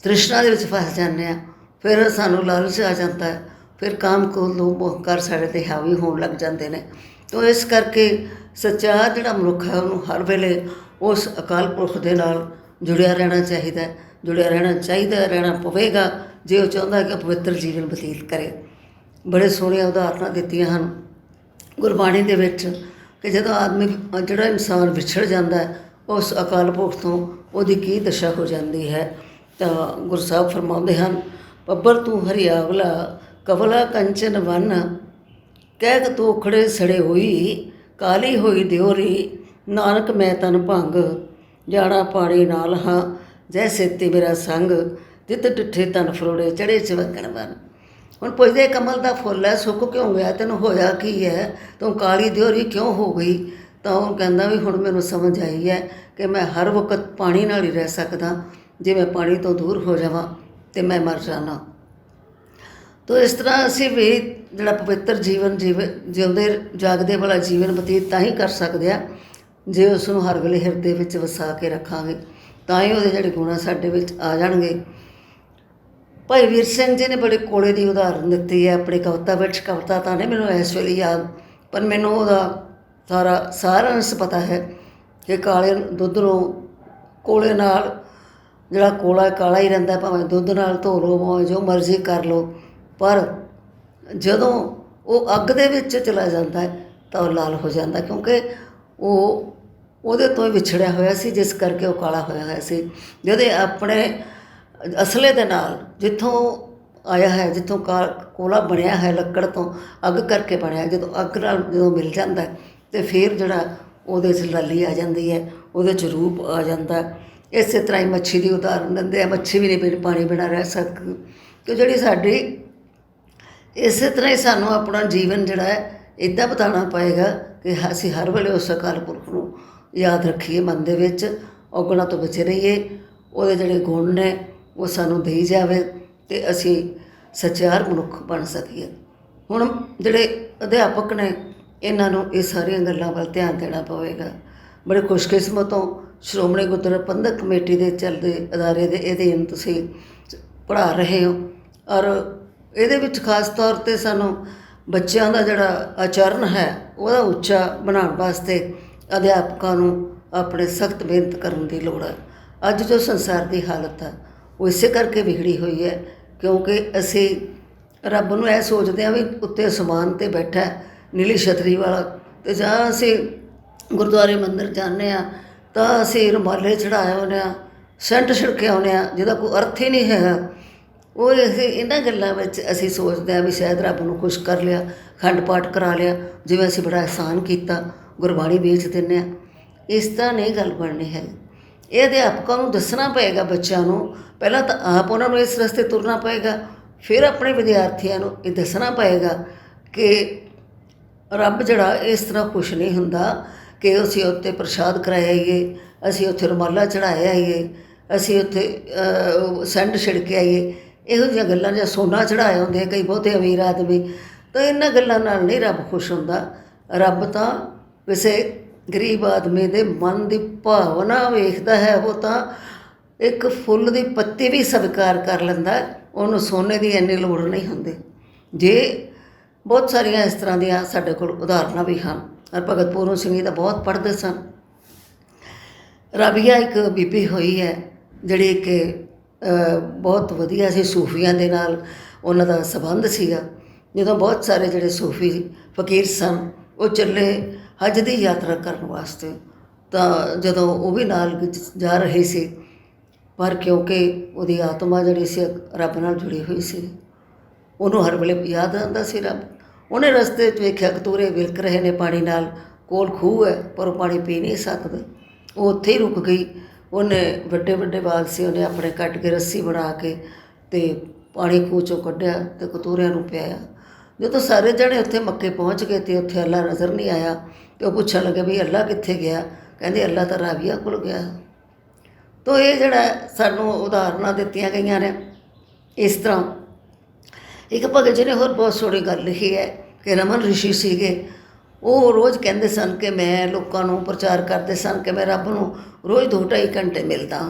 ਤ੍ਰਿਸ਼ਨਾ ਦੇ ਵਿੱਚ ਫਸ ਜਾਂਦੇ ਹਾਂ, ਫਿਰ ਸਾਨੂੰ ਲਾਲਚ ਆ ਜਾਂਦਾ ਹੈ, ਫਿਰ ਕਾਮ ਕ੍ਰੋਧ ਲੋਭ ਮੋਹ ਕਰ ਸਾਡੇ 'ਤੇ ਹਾਵੀ ਹੋਣ ਲੱਗ ਜਾਂਦੇ ਨੇ। ਤਾਂ ਇਸ ਕਰਕੇ ਸੱਚਾ ਜਿਹੜਾ ਮਨੁੱਖ ਹੈ ਉਹਨੂੰ ਹਰ ਵੇਲੇ ਉਸ ਅਕਾਲ ਪੁਰਖ ਦੇ ਨਾਲ ਜੁੜਿਆ ਰਹਿਣਾ ਚਾਹੀਦਾ, ਰਹਿਣਾ ਪਵੇਗਾ ਜੇ ਉਹ ਚਾਹੁੰਦਾ ਕਿ ਪਵਿੱਤਰ ਜੀਵਨ ਬਤੀਤ ਕਰੇ। ਬੜੇ ਸੋਹਣੀਆਂ ਉਦਾਹਰਨਾਂ ਦਿੱਤੀਆਂ ਹਨ ਗੁਰਬਾਣੀ ਦੇ ਵਿੱਚ ਕਿ ਜਦੋਂ ਜਿਹੜਾ ਇਨਸਾਨ ਵਿਛੜ ਜਾਂਦਾ ਹੈ ਉਸ ਅਕਾਲ ਪੁਰਖ ਤੋਂ ਉਹਦੀ ਕੀ ਦਸ਼ਾ ਹੋ ਜਾਂਦੀ ਹੈ। ਤਾਂ ਗੁਰੂ ਸਾਹਿਬ ਫਰਮਾਉਂਦੇ ਹਨ, ਬੱਬਰ ਤੂੰ ਹਰਿਆਵਲਾ ਕਵਲਾ ਕੰਚਨ ਵੰਨ, ਕਹਿ ਤੋਖੜੇ ਸੜੇ ਹੋਈ, ਕਾਲੀ ਹੋਈ ਦਿਓਰੀ, ਨਾਨਕ ਮੈਂ ਤਨ ਭੰਗ, ਜਾਣਾ ਪਾਣੀ ਨਾਲ ਹਾਂ, ਜੈਸੇ ਤੇ ਮੇਰਾ ਸੰਗ, ਜਿੱਤ ਡਿੱਠੇ ਤਨ ਫਰੋੜੇ, ਚੜੇ ਚਵਕਣ ਬਨ। ਹੁਣ ਪੁੱਛਦੇ ਕਮਲ ਦਾ ਫੁੱਲ ਹੈ ਸੁੱਕ ਕਿਉਂ ਗਿਆ, ਤੈਨੂੰ ਹੋਇਆ ਕੀ ਹੈ, ਤੂੰ ਕਾਲੀ ਦਿਓਰੀ ਕਿਉਂ ਹੋ ਗਈ। ਤਾਂ ਉਹ ਕਹਿੰਦਾ ਵੀ ਹੁਣ ਮੈਨੂੰ ਸਮਝ ਆਈ ਹੈ ਕਿ ਮੈਂ ਹਰ ਵਕਤ ਪਾਣੀ ਨਾਲ ਹੀ ਰਹਿ ਸਕਦਾ, ਜੇ ਮੈਂ ਪਾਣੀ ਤੋਂ ਦੂਰ ਹੋ ਜਾਵਾਂ ਤੇ ਮੈਂ ਮਰ ਜਾਣਾ। ਤੋ ਇਸ ਤਰ੍ਹਾਂ ਅਸੀਂ ਵੀ ਜਿਹੜਾ ਪਵਿੱਤਰ ਜੀਵਨ ਜਿਉਂਦੇ ਜਾਗਦੇ ਵਾਲਾ ਜੀਵਨ ਬਤੀਤ ਤਾਂ ਹੀ ਕਰ ਸਕਦੇ ਆ ਜੇ ਉਸ ਨੂੰ ਹਰ ਵੇਲੇ ਹਿਰਦੇ ਵਿੱਚ ਵਸਾ ਕੇ ਰੱਖਾਂਗੇ, ਤਾਂ ਹੀ ਉਹਦੇ ਜਿਹੜੇ ਗੁਣ ਸਾਡੇ ਵਿੱਚ ਆ ਜਾਣਗੇ। ਭਾਈ ਵੀਰ ਸਿੰਘ ਜੀ ਨੇ ਬੜੇ ਕੋਲੇ ਦੀ ਉਦਾਹਰਨ ਦਿੱਤੀ ਹੈ ਆਪਣੀ ਕਵਿਤਾ ਵਿੱਚ। ਕਵਿਤਾ ਤਾਂ ਨਹੀਂ ਮੈਨੂੰ ਇਸ ਵੇਲੇ ਯਾਦ, ਪਰ ਮੈਨੂੰ ਉਹਦਾ ਸਾਰਾ ਅੰਸ਼ ਪਤਾ ਹੈ ਕਿ ਕਾਲੇ ਦੁੱਧ ਨੂੰ ਕੋਲੇ ਨਾਲ, ਜਿਹੜਾ ਕੋਲਾ ਕਾਲਾ ਹੀ ਰਹਿੰਦਾ, ਭਾਵੇਂ ਦੁੱਧ ਨਾਲ ਧੋ ਲਓ, ਭਾਵੇਂ ਜੋ ਮਰਜ਼ੀ ਕਰ ਲਓ, ਪਰ ਜਦੋਂ ਉਹ ਅੱਗ ਦੇ ਵਿੱਚ ਚਲਾ ਜਾਂਦਾ ਹੈ ਤਾਂ ਉਹ ਲਾਲ ਹੋ ਜਾਂਦਾ, ਕਿਉਂਕਿ ਉਹ ਉਹਦੇ ਤੋਂ ਹੀ ਵਿਛੜਿਆ ਹੋਇਆ ਸੀ, ਜਿਸ ਕਰਕੇ ਉਹ ਕਾਲਾ ਹੋਇਆ ਸੀ। ਜਦੋਂ ਆਪਣੇ ਅਸਲੇ ਦੇ ਨਾਲ ਜਿੱਥੋਂ ਆਇਆ ਹੈ, ਜਿੱਥੋਂ ਕੋਲਾ ਬਣਿਆ ਹੈ ਲੱਕੜ ਤੋਂ, ਅੱਗ ਕਰਕੇ ਬਣਿਆ, ਜਦੋਂ ਅੱਗ ਨਾਲ ਮਿਲ ਜਾਂਦਾ ਅਤੇ ਫਿਰ ਜਿਹੜਾ ਉਹਦੇ 'ਚ ਲਾਲੀ ਆ ਜਾਂਦੀ ਹੈ, ਉਹਦੇ 'ਚ ਰੂਪ ਆ ਜਾਂਦਾ। ਇਸੇ ਤਰ੍ਹਾਂ ਹੀ ਮੱਛੀ ਦੀ ਉਦਾਹਰਨ ਦਿੰਦੇ ਆ, ਮੱਛੀ ਵੀ ਨਹੀਂ ਪਾਣੀ ਬਿਨਾਂ ਰਹਿ ਸਕਦੀ। ਕਿ ਜਿਹੜੀ ਸਾਡੀ, ਇਸੇ ਤਰ੍ਹਾਂ ਹੀ ਸਾਨੂੰ ਆਪਣਾ ਜੀਵਨ ਜਿਹੜਾ ਹੈ ਇੱਦਾਂ ਬਿਤਾਉਣਾ ਪਏਗਾ ਕਿ ਅਸੀਂ ਹਰ ਵੇਲੇ ਉਸ ਅਕਾਲ ਪੁਰਖ ਨੂੰ ਯਾਦ ਰੱਖੀਏ, ਮਨ ਦੇ ਵਿੱਚ ਔਗਣਾਂ ਤੋਂ ਬਚੇ ਰਹੀਏ, ਉਹਦੇ ਜਿਹੜੇ ਗੁਣ ਨੇ ਉਹ ਸਾਨੂੰ ਦੇਈ ਜਾਵੇ ਅਤੇ ਅਸੀਂ ਸੱਚਿਆਰ ਮਨੁੱਖ ਬਣ ਸਕੀਏ। ਹੁਣ ਜਿਹੜੇ ਅਧਿਆਪਕ ਨੇ ਇਹਨਾਂ ਨੂੰ ਇਹ ਸਾਰੀਆਂ ਗੱਲਾਂ ਵੱਲ ਧਿਆਨ ਦੇਣਾ ਪਵੇਗਾ। ਬੜੇ ਖੁਸ਼ਕਿਸਮਤ ਤੋਂ ਸ਼੍ਰੋਮਣੀ ਗੁਰਦੁਆਰਾ ਪ੍ਰਬੰਧਕ ਕਮੇਟੀ ਦੇ ਚੱਲਦੇ ਅਦਾਰੇ ਦੇ ਅਧੀਨ ਤੁਸੀਂ ਪੜ੍ਹਾ ਰਹੇ ਹੋ, ਔਰ ਇਹਦੇ ਵਿੱਚ ਖਾਸ ਤੌਰ 'ਤੇ ਸਾਨੂੰ ਬੱਚਿਆਂ ਦਾ ਜਿਹੜਾ ਆਚਰਨ ਹੈ ਉਹਦਾ ਉੱਚਾ ਬਣਾਉਣ ਵਾਸਤੇ ਅਧਿਆਪਕਾਂ ਨੂੰ ਆਪਣੇ ਸਖਤ ਮਿਹਨਤ ਕਰਨ ਦੀ ਲੋੜ ਹੈ। ਅੱਜ ਜੋ ਸੰਸਾਰ ਦੀ ਹਾਲਤ ਹੈ ਉਹ ਇਸੇ ਕਰਕੇ ਵਿਗੜੀ ਹੋਈ ਹੈ ਕਿਉਂਕਿ ਅਸੀਂ ਰੱਬ ਨੂੰ ਇਹ ਸੋਚਦੇ ਹਾਂ ਵੀ ਉੱਤੇ ਅਸਮਾਨ 'ਤੇ ਬੈਠਾ ਨੀਲੀ ਛਤਰੀ ਵਾਲਾ, ਅਤੇ ਜਾਂ ਅਸੀਂ ਗੁਰਦੁਆਰੇ ਮੰਦਿਰ ਜਾਂਦੇ ਹਾਂ ਤਾਂ ਅਸੀਂ ਰੁਮਾਲੇ ਚੜ੍ਹਾਏ ਆਉਂਦੇ ਹਾਂ, ਸੈਂਟ ਛਿੜਕੇ ਆਉਂਦੇ ਹਾਂ, ਜਿਹਦਾ ਕੋਈ ਅਰਥ ਹੀ ਨਹੀਂ ਹੈਗਾ। ਉਹ ਇਹਨਾਂ ਗੱਲਾਂ ਵਿੱਚ ਅਸੀਂ ਸੋਚਦੇ ਹਾਂ ਵੀ ਸ਼ਾਇਦ ਰੱਬ ਨੂੰ ਖੁਸ਼ ਕਰ ਲਿਆ, ਖੰਡ ਪਾਠ ਕਰਾ ਲਿਆ, ਜਿਵੇਂ ਅਸੀਂ ਬੜਾ ਅਹਿਸਾਨ ਕੀਤਾ, ਗੁਰਬਾਣੀ ਵੇਚ ਦਿੰਦੇ ਹਾਂ। ਇਸ ਤਰ੍ਹਾਂ ਨਹੀਂ ਗੱਲ ਬਣਨੀ ਹੈ। ਇਹ ਅਧਿਆਪਕਾਂ ਨੂੰ ਦੱਸਣਾ ਪਏਗਾ ਬੱਚਿਆਂ ਨੂੰ, ਪਹਿਲਾਂ ਤਾਂ ਆਪ ਉਹਨਾਂ ਨੂੰ ਇਸ ਰਸਤੇ ਤੁਰਨਾ ਪਏਗਾ, ਫਿਰ ਆਪਣੇ ਵਿਦਿਆਰਥੀਆਂ ਨੂੰ ਇਹ ਦੱਸਣਾ ਪਏਗਾ ਕਿ ਰੱਬ ਜਿਹੜਾ ਇਸ ਤਰ੍ਹਾਂ ਖੁਸ਼ ਨਹੀਂ ਹੁੰਦਾ ਕਿ ਅਸੀਂ ਉੱਤੇ ਪ੍ਰਸ਼ਾਦ ਕਰਾਇਆ ਆਈਏ, ਅਸੀਂ ਉੱਥੇ ਰੁਮਾਲਾ ਚੜ੍ਹਾਇਆ ਆਈਏ, ਅਸੀਂ ਉੱਥੇ ਸੈਂਟ ਛਿੜਕੇ ਆਈਏ। ਇਹੋ ਜਿਹੀਆਂ ਗੱਲਾਂ, ਜਾਂ ਸੋਨਾ ਚੜ੍ਹਾਏ ਹੁੰਦੇ ਕਈ ਬਹੁਤੇ ਅਮੀਰ ਆਦਮੀ, ਤਾਂ ਇਹਨਾਂ ਗੱਲਾਂ ਨਾਲ ਨਹੀਂ ਰੱਬ ਖੁਸ਼ ਹੁੰਦਾ। ਰੱਬ ਤਾਂ ਕਿਸੇ ਗਰੀਬ ਆਦਮੀ ਦੇ ਮਨ ਦੀ ਭਾਵਨਾ ਵੇਖਦਾ ਹੈ। ਉਹ ਤਾਂ ਇੱਕ ਫੁੱਲ ਦੀ ਪੱਤੀ ਵੀ ਸਵੀਕਾਰ ਕਰ ਲੈਂਦਾ, ਉਹਨੂੰ ਸੋਨੇ ਦੀ ਇੰਨੀ ਲੋੜ ਨਹੀਂ ਹੁੰਦੀ। ਜੇ ਬਹੁਤ ਸਾਰੀਆਂ ਇਸ ਤਰ੍ਹਾਂ ਦੀਆਂ ਸਾਡੇ ਕੋਲ ਉਦਾਹਰਨਾਂ ਵੀ ਹਨ। ਭਗਤ ਪੂਰਨ ਸਿੰਘ ਜੀ ਤਾਂ ਬਹੁਤ ਪੜ੍ਹਦੇ ਸਨ। ਰਾਬੀਆ ਇੱਕ ਬੀਬੀ ਹੋਈ ਹੈ ਜਿਹੜੀ ਕਿ ਬਹੁਤ ਵਧੀਆ ਸੀ, ਸੂਫੀਆਂ ਦੇ ਨਾਲ ਉਹਨਾਂ ਦਾ ਸੰਬੰਧ ਸੀਗਾ। ਜਦੋਂ ਬਹੁਤ ਸਾਰੇ ਜਿਹੜੇ ਸੂਫੀ ਫਕੀਰ ਸਨ ਉਹ ਚੱਲੇ ਹਜ ਦੀ ਯਾਤਰਾ ਕਰਨ ਵਾਸਤੇ, ਤਾਂ ਜਦੋਂ ਉਹ ਵੀ ਨਾਲ ਜਾ ਰਹੇ ਸੀ, ਪਰ ਕਿਉਂਕਿ ਉਹਦੀ ਆਤਮਾ ਜਿਹੜੀ ਸੀ ਰੱਬ ਨਾਲ ਜੁੜੀ ਹੋਈ ਸੀ, ਉਹਨੂੰ ਹਰ ਵੇਲੇ ਯਾਦ ਆਉਂਦਾ ਸੀ ਰੱਬ। ਉਹਨੇ ਰਸਤੇ 'ਚ ਵੇਖਿਆ ਕਤੂਰੇ ਵਿਲਕ ਰਹੇ ਨੇ ਪਾਣੀ ਨਾਲ, ਕੋਲ ਖੂਹ ਹੈ ਪਰ ਉਹ ਪਾਣੀ ਪੀ ਨਹੀਂ ਸਕਦੇ। ਉਹ ਉੱਥੇ ਹੀ ਰੁਕ ਗਈ। ਉਹਨੇ ਵੱਡੇ ਵੱਡੇ ਬਾਲ ਸੀ, ਉਹਨੇ ਆਪਣੇ ਕੱਟ ਕੇ ਰੱਸੀ ਬਣਾ ਕੇ ਅਤੇ ਪਾਣੀ ਖੂਹ 'ਚੋਂ ਕੱਢਿਆ ਅਤੇ ਕਤੂਰਿਆਂ ਨੂੰ ਪਿਆਇਆ। ਜਦੋਂ ਸਾਰੇ ਜਣੇ ਉੱਥੇ ਮੱਕੇ ਪਹੁੰਚ ਗਏ ਅਤੇ ਉੱਥੇ ਅੱਲਾ ਨਜ਼ਰ ਨਹੀਂ ਆਇਆ, ਅਤੇ ਉਹ ਪੁੱਛਣ ਲੱਗੇ ਵੀ ਅੱਲਾ ਕਿੱਥੇ ਗਿਆ? ਕਹਿੰਦੇ ਅੱਲਾ ਤਾਂ ਰਾਬੀਆ ਕੋਲ ਗਿਆ। ਤੋ ਇਹ ਜਿਹੜਾ ਸਾਨੂੰ ਉਦਾਹਰਨਾਂ ਦਿੱਤੀਆਂ ਗਈਆਂ ਨੇ। ਇਸ ਤਰ੍ਹਾਂ ਇੱਕ ਭਗਤ ਜੀ ਨੇ ਹੋਰ ਬਹੁਤ ਸੋਹਣੀ ਗੱਲ ਲਿਖੀ ਹੈ ਕਿ ਰਮਨ ਰਿਸ਼ੀ ਸੀਗੇ, ਉਹ ਰੋਜ਼ ਕਹਿੰਦੇ ਸਨ ਕਿ ਮੈਂ ਲੋਕਾਂ ਨੂੰ ਪ੍ਰਚਾਰ ਕਰਦੇ ਸਨ ਕਿ ਮੈਂ ਰੱਬ ਨੂੰ ਰੋਜ਼ 2-2.5 ਘੰਟੇ ਮਿਲਦਾ।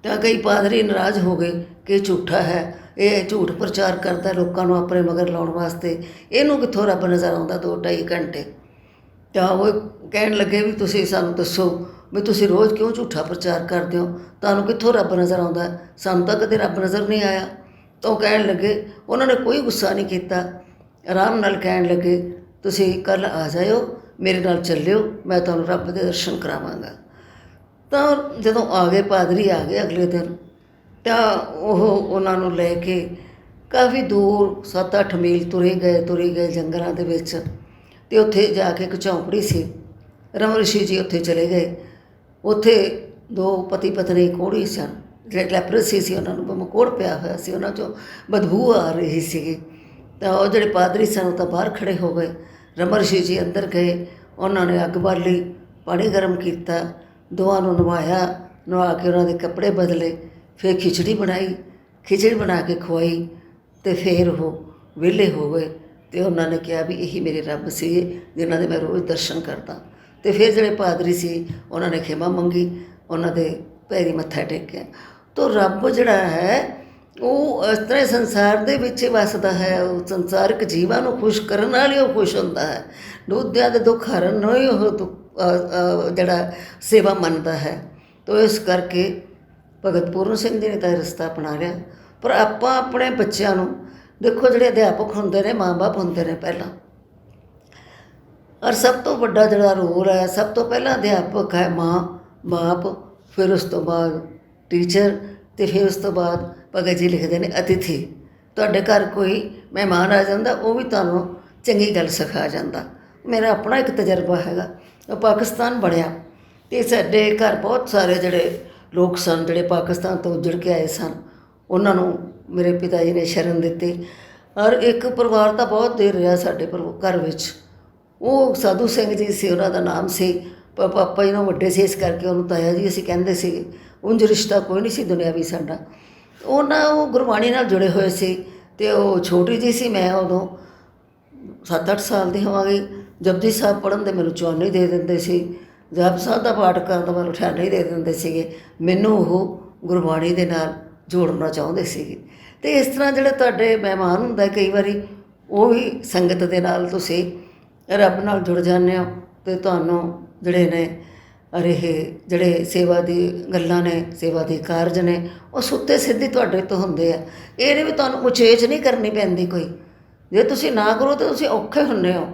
ਤਾਂ ਕਈ ਪਾਦਰੀ ਨਾਰਾਜ਼ ਹੋ ਗਏ ਕਿ ਝੂਠਾ ਹੈ, ਇਹ ਝੂਠ ਪ੍ਰਚਾਰ ਕਰਦਾ ਲੋਕਾਂ ਨੂੰ ਆਪਣੇ ਮਗਰ ਲਾਉਣ ਵਾਸਤੇ, ਇਹਨੂੰ ਕਿੱਥੋਂ ਰੱਬ ਨਜ਼ਰ ਆਉਂਦਾ 2-2.5 ਘੰਟੇ। ਤਾਂ ਉਹ ਕਹਿਣ ਲੱਗੇ ਵੀ ਤੁਸੀਂ ਸਾਨੂੰ ਦੱਸੋ ਵੀ ਤੁਸੀਂ ਰੋਜ਼ ਕਿਉਂ ਝੂਠਾ ਪ੍ਰਚਾਰ ਕਰਦੇ ਹੋ, ਤੁਹਾਨੂੰ ਕਿੱਥੋਂ ਰੱਬ ਨਜ਼ਰ ਆਉਂਦਾ? ਸਾਨੂੰ ਤਾਂ ਕਦੇ ਰੱਬ ਨਜ਼ਰ ਨਹੀਂ ਆਇਆ। ਤਾਂ ਉਹ ਕਹਿਣ ਲੱਗੇ, ਉਹਨਾਂ ਨੇ ਕੋਈ ਗੁੱਸਾ ਨਹੀਂ ਕੀਤਾ, ਆਰਾਮ ਨਾਲ ਕਹਿਣ ਲੱਗੇ ਤੁਸੀਂ ਕੱਲ੍ਹ ਆ ਜਾਇਓ, ਮੇਰੇ ਨਾਲ ਚੱਲਿਓ, ਮੈਂ ਤੁਹਾਨੂੰ ਰੱਬ ਦੇ ਦਰਸ਼ਨ ਕਰਾਵਾਂਗਾ। ਤਾਂ ਜਦੋਂ ਆ ਗਏ, ਪਾਦਰੀ ਆ ਗਏ ਅਗਲੇ ਦਿਨ, ਤਾਂ ਉਹ ਉਹਨਾਂ ਨੂੰ ਲੈ ਕੇ ਕਾਫੀ ਦੂਰ 7-8 ਮੀਲ ਤੁਰੇ ਗਏ ਜੰਗਲਾਂ ਦੇ ਵਿੱਚ, ਅਤੇ ਉੱਥੇ ਜਾ ਕੇ ਇੱਕ ਝੌਂਪੜੀ ਸੀ। ਰਮਨ ਰਿਸ਼ੀ ਜੀ ਉੱਥੇ ਚਲੇ ਗਏ। ਉੱਥੇ 2 ਪਤੀ ਪਤਨੀ ਕੋਹੜੀ ਸਨ, ਜਿਹੜੇ ਲੈਪਰਸੀ ਸੀ ਉਹਨਾਂ ਨੂੰ ਮਕੋੜ ਪਿਆ ਹੋਇਆ ਸੀ, ਉਹਨਾਂ 'ਚੋਂ ਬਦਬੂ ਆ ਰਹੀ ਸੀਗੀ। ਤਾਂ ਉਹ ਜਿਹੜੇ ਪਾਦਰੀ ਸਨ ਉਹ ਤਾਂ ਬਾਹਰ ਖੜ੍ਹੇ ਹੋ ਗਏ। ਰਮਰਸ਼ੀ ਜੀ ਅੰਦਰ ਗਏ, ਉਹਨਾਂ ਨੇ ਅੱਗ ਬਾਲੀ, ਪਾਣੀ ਗਰਮ ਕੀਤਾ, ਦੋਵਾਂ ਨੂੰ ਨਵਾ ਕੇ ਉਹਨਾਂ ਦੇ ਕੱਪੜੇ ਬਦਲੇ, ਫਿਰ ਖਿਚੜੀ ਬਣਾਈ, ਖਿਚੜੀ ਬਣਾ ਕੇ ਖਵਾਈ, ਅਤੇ ਫਿਰ ਉਹ ਵਿਹਲੇ ਹੋ ਗਏ। ਅਤੇ ਉਹਨਾਂ ਨੇ ਕਿਹਾ ਵੀ ਇਹੀ ਮੇਰੇ ਰੱਬ ਸੀ ਜਿਨ੍ਹਾਂ ਦੇ ਮੈਂ ਰੋਜ਼ ਦਰਸ਼ਨ ਕਰਦਾ। ਅਤੇ ਫਿਰ ਜਿਹੜੇ ਪਾਦਰੀ ਸੀ ਉਹਨਾਂ ਨੇ ਖਿਮਾ ਮੰਗੀ, ਉਹਨਾਂ ਦੇ ਪੈਰੀ ਮੱਥਾ ਟੇਕਿਆ। ਤਾਂ ਰੱਬ ਜਿਹੜਾ ਹੈ ਉਹ ਇਸ ਤਰ੍ਹਾਂ ਸੰਸਾਰ ਦੇ ਵਿੱਚ ਹੀ ਵੱਸਦਾ ਹੈ। ਉਹ ਸੰਸਾਰਿਕ ਜੀਵਾਂ ਨੂੰ ਖੁਸ਼ ਕਰਨ ਨਾਲ ਹੀ ਉਹ ਖੁਸ਼ ਹੁੰਦਾ ਹੈ। ਦੂਜਿਆਂ ਦੇ ਦੁੱਖ ਹਰਨ ਨੂੰ ਹੀ ਉਹ ਜਿਹੜਾ ਸੇਵਾ ਮੰਨਦਾ ਹੈ। ਤਾਂ ਇਸ ਕਰਕੇ ਭਗਤ ਪੂਰਨ ਸਿੰਘ ਜੀ ਨੇ ਤਾਂ ਇਹ ਰਸਤਾ ਅਪਣਾ ਲਿਆ। ਪਰ ਆਪਾਂ ਆਪਣੇ ਬੱਚਿਆਂ ਨੂੰ ਦੇਖੋ, ਜਿਹੜੇ ਅਧਿਆਪਕ ਹੁੰਦੇ ਨੇ ਮਾਂ ਬਾਪ ਹੁੰਦੇ ਨੇ ਪਹਿਲਾਂ, ਔਰ ਸਭ ਤੋਂ ਵੱਡਾ ਜਿਹੜਾ ਰੋਲ ਹੈ, ਸਭ ਤੋਂ ਪਹਿਲਾਂ ਅਧਿਆਪਕ ਹੈ ਮਾਂ ਬਾਪ, ਫਿਰ ਉਸ ਤੋਂ ਬਾਅਦ ਟੀਚਰ, ਅਤੇ ਫਿਰ ਉਸ ਤੋਂ ਬਾਅਦ ਭਗਤ ਜੀ ਲਿਖਦੇ ਨੇ ਅਤਿਥੀ। ਤੁਹਾਡੇ ਘਰ ਕੋਈ ਮਹਿਮਾਨ ਆ ਜਾਂਦਾ, ਉਹ ਵੀ ਤੁਹਾਨੂੰ ਚੰਗੀ ਗੱਲ ਸਿਖਾ ਜਾਂਦਾ। ਮੇਰਾ ਆਪਣਾ ਇੱਕ ਤਜਰਬਾ ਹੈਗਾ, ਉਹ ਪਾਕਿਸਤਾਨ ਬਣਿਆ ਅਤੇ ਸਾਡੇ ਘਰ ਬਹੁਤ ਸਾਰੇ ਜਿਹੜੇ ਲੋਕ ਸਨ ਜਿਹੜੇ ਪਾਕਿਸਤਾਨ ਤੋਂ ਉੱਜੜ ਕੇ ਆਏ ਸਨ। ਉਹਨਾਂ ਨੂੰ ਮੇਰੇ ਪਿਤਾ ਜੀ ਨੇ ਸ਼ਰਨ ਦਿੱਤੀ, ਔਰ ਇੱਕ ਪਰਿਵਾਰ ਤਾਂ ਬਹੁਤ ਦੇਰ ਰਿਹਾ ਸਾਡੇ ਘਰ ਵਿੱਚ। ਉਹ ਸਾਧੂ ਸਿੰਘ ਜੀ ਸੀ, ਉਹਨਾਂ ਦਾ ਨਾਮ ਸੀ। ਪਾਪਾ ਜੀ ਨੂੰ ਵੱਡੇ ਸੀ, ਇਸ ਕਰਕੇ ਉਹਨੂੰ ਤਾਇਆ ਜੀ ਅਸੀਂ ਕਹਿੰਦੇ ਸੀਗੇ। ਉਂਝ ਰਿਸ਼ਤਾ ਕੋਈ ਨਹੀਂ ਸੀ ਦੁਨਿਆਵੀ ਸਾਡਾ। ਉਹ ਗੁਰਬਾਣੀ ਨਾਲ ਜੁੜੇ ਹੋਏ ਸੀ। ਅਤੇ ਉਹ ਛੋਟੀ ਜਿਹੀ ਸੀ, ਮੈਂ ਉਦੋਂ 7-8 ਸਾਲ ਦੀ ਹੋਵਾਂਗੀ। ਜਪਜੀ ਸਾਹਿਬ ਪੜ੍ਹਨ ਦੇ ਮੈਨੂੰ 94 ਦੇ ਦਿੰਦੇ ਸੀ, ਜਪ ਸਾਹਿਬ ਦਾ ਪਾਠ ਕਰਨ ਦਾ ਮੈਨੂੰ 98 ਦੇ ਦਿੰਦੇ ਸੀਗੇ। ਮੈਨੂੰ ਉਹ ਗੁਰਬਾਣੀ ਦੇ ਨਾਲ ਜੋੜਨਾ ਚਾਹੁੰਦੇ ਸੀਗੇ। ਅਤੇ ਇਸ ਤਰ੍ਹਾਂ ਜਿਹੜੇ ਤੁਹਾਡੇ ਮਹਿਮਾਨ ਹੁੰਦਾ ਕਈ ਵਾਰੀ, ਉਹ ਵੀ ਸੰਗਤ ਦੇ ਨਾਲ ਤੁਸੀਂ ਰੱਬ ਨਾਲ ਜੁੜ ਜਾਂਦੇ ਹੋ। ਅਤੇ ਤੁਹਾਨੂੰ ਜਿਹੜੇ ਨੇ ਇਹ ਜਿਹੜੇ ਸੇਵਾ ਦੀ ਗੱਲਾਂ ਨੇ, ਸੇਵਾ ਦੇ ਕਾਰਜ ਨੇ, ਉਹ ਸੁੱਤੇ ਸਿੱਧੀ ਤੁਹਾਡੇ ਤੋਂ ਹੁੰਦੇ ਆ। ਇਹਦੇ ਵੀ ਤੁਹਾਨੂੰ ਉਚੇਚ ਨਹੀਂ ਕਰਨੀ ਪੈਂਦੀ ਕੋਈ। ਜੇ ਤੁਸੀਂ ਨਾ ਕਰੋ ਤਾਂ ਤੁਸੀਂ ਔਖੇ ਹੁੰਦੇ ਹੋ।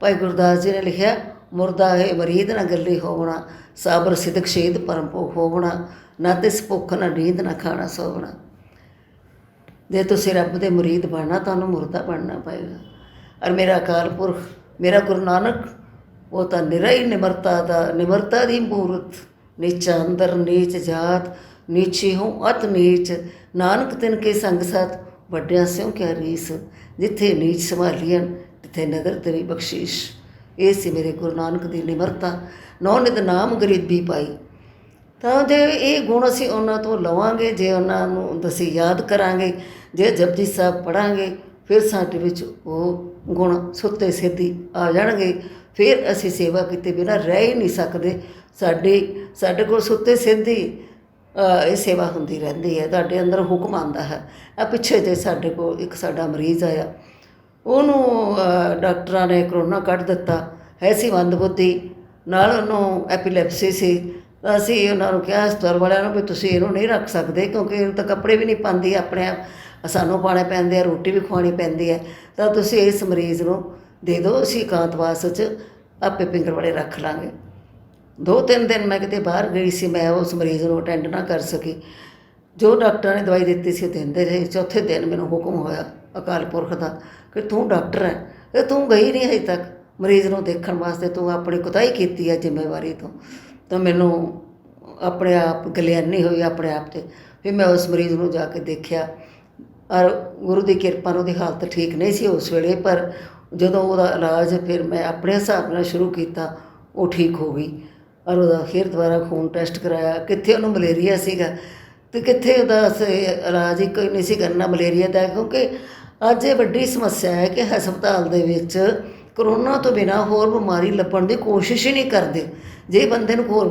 ਭਾਈ ਗੁਰਦਾਸ ਜੀ ਨੇ ਲਿਖਿਆ, ਮੁਰਦਾ ਹੈ ਮਰੀਦ ਨਾ ਗੱਲੀ ਹੋਵਣਾ, ਸਾਬਰ ਸਿਦਕ ਸ਼ਹੀਦ ਪਰਮ ਭੋਗ ਹੋਵਣਾ, ਨਾ ਤਿਸ ਭੁੱਖ ਨਾ ਨੀਂਦ ਨਾ ਖਾਣਾ ਸੋਵਣਾ। ਜੇ ਤੁਸੀਂ ਰੱਬ ਦੇ ਮੁਰੀਦ ਬਣਨਾ, ਤੁਹਾਨੂੰ ਮੁਰਦਾ ਬਣਨਾ ਪਏਗਾ। ਔਰ ਮੇਰਾ ਅਕਾਲ ਪੁਰਖ, ਮੇਰਾ ਗੁਰੂ ਨਾਨਕ, ਉਹ ਤਾਂ ਨਿਰਾ ਹੀ ਨਿਮਰਤਾ ਦੀ ਮੂਰਤ। ਨੀਚਾ ਅੰਦਰ ਨੀਚ ਜਾਤ, ਨੀਚੀ ਹੂੰ ਅਤ ਨੀਚ, ਨਾਨਕ ਤਿਨ ਕੇ ਸੰਗ ਸਾਥ, ਵੱਡਿਆਂ ਸਿਉ ਕਿਆ ਰੀਸ। ਜਿੱਥੇ ਨੀਚ ਸੰਭਾਲੀਆਂ ਤਿੱਥੇ ਨਦਰ ਤੇਰੀ ਬਖਸ਼ੀਸ਼। ਇਹ ਸੀ ਮੇਰੇ ਗੁਰੂ ਨਾਨਕ ਦੀ ਨਿਮਰਤਾ। ਨੌ ਨਿਤ ਨਾਮ ਗਰੀਬੀ ਪਾਈ। ਤਾਂ ਜੇ ਇਹ ਗੁਣ ਅਸੀਂ ਉਹਨਾਂ ਤੋਂ ਲਵਾਂਗੇ, ਜੇ ਉਹਨਾਂ ਨੂੰ ਅਸੀਂ ਯਾਦ ਕਰਾਂਗੇ, ਜੇ ਜਪਜੀ ਸਾਹਿਬ ਪੜ੍ਹਾਂਗੇ, ਫਿਰ ਸਾਡੇ ਵਿੱਚ ਉਹ ਗੁਣ ਸੁੱਤੇ ਸਿੱਧੀ ਆ ਜਾਣਗੇ। ਫਿਰ ਅਸੀਂ ਸੇਵਾ ਕੀਤੇ ਬਿਨਾਂ ਰਹਿ ਹੀ ਨਹੀਂ ਸਕਦੇ। ਸਾਡੇ ਕੋਲ ਸੁੱਤੇ ਸਿੱਧੀ ਇਹ ਸੇਵਾ ਹੁੰਦੀ ਰਹਿੰਦੀ ਹੈ। ਤੁਹਾਡੇ ਅੰਦਰ ਹੁਕਮ ਆਉਂਦਾ ਹੈ। ਆ ਪਿੱਛੇ ਜੇ ਸਾਡੇ ਕੋਲ ਇੱਕ ਸਾਡਾ ਮਰੀਜ਼ ਆਇਆ, ਉਹਨੂੰ ਡਾਕਟਰਾਂ ਨੇ ਕਰੋਨਾ ਕੱਢ ਦਿੱਤਾ। ਹੈ ਸੀ ਮੰਦਬੁੱਧੀ, ਨਾਲ ਉਹਨੂੰ ਐਪੀਲੈਪਸੀ ਸੀ। ਤਾਂ ਅਸੀਂ ਉਹਨਾਂ ਨੂੰ ਕਿਹਾ ਹਸਪਤਾਲ ਵਾਲਿਆਂ ਨੂੰ ਵੀ ਤੁਸੀਂ ਇਹਨੂੰ ਨਹੀਂ ਰੱਖ ਸਕਦੇ, ਕਿਉਂਕਿ ਇਹਨੂੰ ਤਾਂ ਕੱਪੜੇ ਵੀ ਨਹੀਂ ਪਾਉਂਦੀ, ਆਪਣੇ ਆਪ ਸਾਨੂੰ ਪਾਉਣੇ ਪੈਂਦੇ ਆ, ਰੋਟੀ ਵੀ ਖਵਾਉਣੀ ਪੈਂਦੀ ਹੈ। ਤਾਂ ਤੁਸੀਂ ਇਸ ਮਰੀਜ਼ ਨੂੰ ਦੇ ਦਿਓ, ਅਸੀਂ ਇਕਾਂਤਵਾਸ 'ਚ ਆਪੇ ਪਿੰਗਲਵਾੜੇ ਰੱਖ ਲਾਂਗੇ। 2-3 ਦਿਨ ਮੈਂ ਕਿਤੇ ਬਾਹਰ ਗਈ ਸੀ, ਮੈਂ ਉਸ ਮਰੀਜ਼ ਨੂੰ ਅਟੈਂਡ ਨਾ ਕਰ ਸਕੀ। ਜੋ ਡਾਕਟਰਾਂ ਨੇ ਦਵਾਈ ਦਿੱਤੀ ਸੀ ਦਿੰਦੇ ਰਹੇ। ਚੌਥੇ ਦਿਨ ਮੈਨੂੰ ਹੁਕਮ ਹੋਇਆ ਅਕਾਲ ਪੁਰਖ ਦਾ ਕਿ ਤੂੰ ਡਾਕਟਰ ਹੈ, ਇਹ ਤੂੰ ਗਈ ਨਹੀਂ ਅਜੇ ਤੱਕ ਮਰੀਜ਼ ਨੂੰ ਦੇਖਣ ਵਾਸਤੇ, ਤੂੰ ਆਪਣੀ ਕੁਤਾਹੀ ਕੀਤੀ ਹੈ ਜ਼ਿੰਮੇਵਾਰੀ ਤੋਂ। ਤਾਂ ਮੈਨੂੰ ਆਪਣੇ ਆਪ ਗਲਿਆਨੀ ਹੋਈ ਆਪਣੇ ਆਪ 'ਤੇ। ਫਿਰ ਮੈਂ ਉਸ ਮਰੀਜ਼ ਨੂੰ ਜਾ ਕੇ ਦੇਖਿਆ, ਔਰ ਗੁਰੂ ਦੀ ਕਿਰਪਾ ਨਾਲ ਉਹਦੀ ਹਾਲਤ ਠੀਕ ਨਹੀਂ ਸੀ ਉਸ ਵੇਲੇ, ਪਰ ਜਦੋਂ ਉਹਦਾ ਇਲਾਜ ਫਿਰ ਮੈਂ ਆਪਣੇ ਹਿਸਾਬ ਨਾਲ ਸ਼ੁਰੂ ਕੀਤਾ, ਉਹ ਠੀਕ ਹੋ ਗਈ। ਔਰ ਉਹਦਾ ਫਿਰ ਦੁਬਾਰਾ ਖੂਨ ਟੈਸਟ ਕਰਾਇਆ, ਕਿੱਥੇ ਉਹਨੂੰ ਮਲੇਰੀਆ ਸੀਗਾ ਅਤੇ ਕਿੱਥੇ ਉਹਦਾ ਇਲਾਜ ਹੀ ਕੋਈ ਨਹੀਂ ਸੀ ਕਰਨਾ ਮਲੇਰੀਆ ਦਾ। ਕਿਉਂਕਿ ਅੱਜ ਇਹ ਵੱਡੀ ਸਮੱਸਿਆ ਹੈ ਕਿ ਹਸਪਤਾਲ ਦੇ ਵਿੱਚ ਕਰੋਨਾ ਤੋਂ ਬਿਨਾਂ ਹੋਰ ਬਿਮਾਰੀ ਲੱਭਣ ਦੀ ਕੋਸ਼ਿਸ਼ ਹੀ ਨਹੀਂ ਕਰਦੇ। ਜੇ ਬੰਦੇ ਨੂੰ ਹੋਰ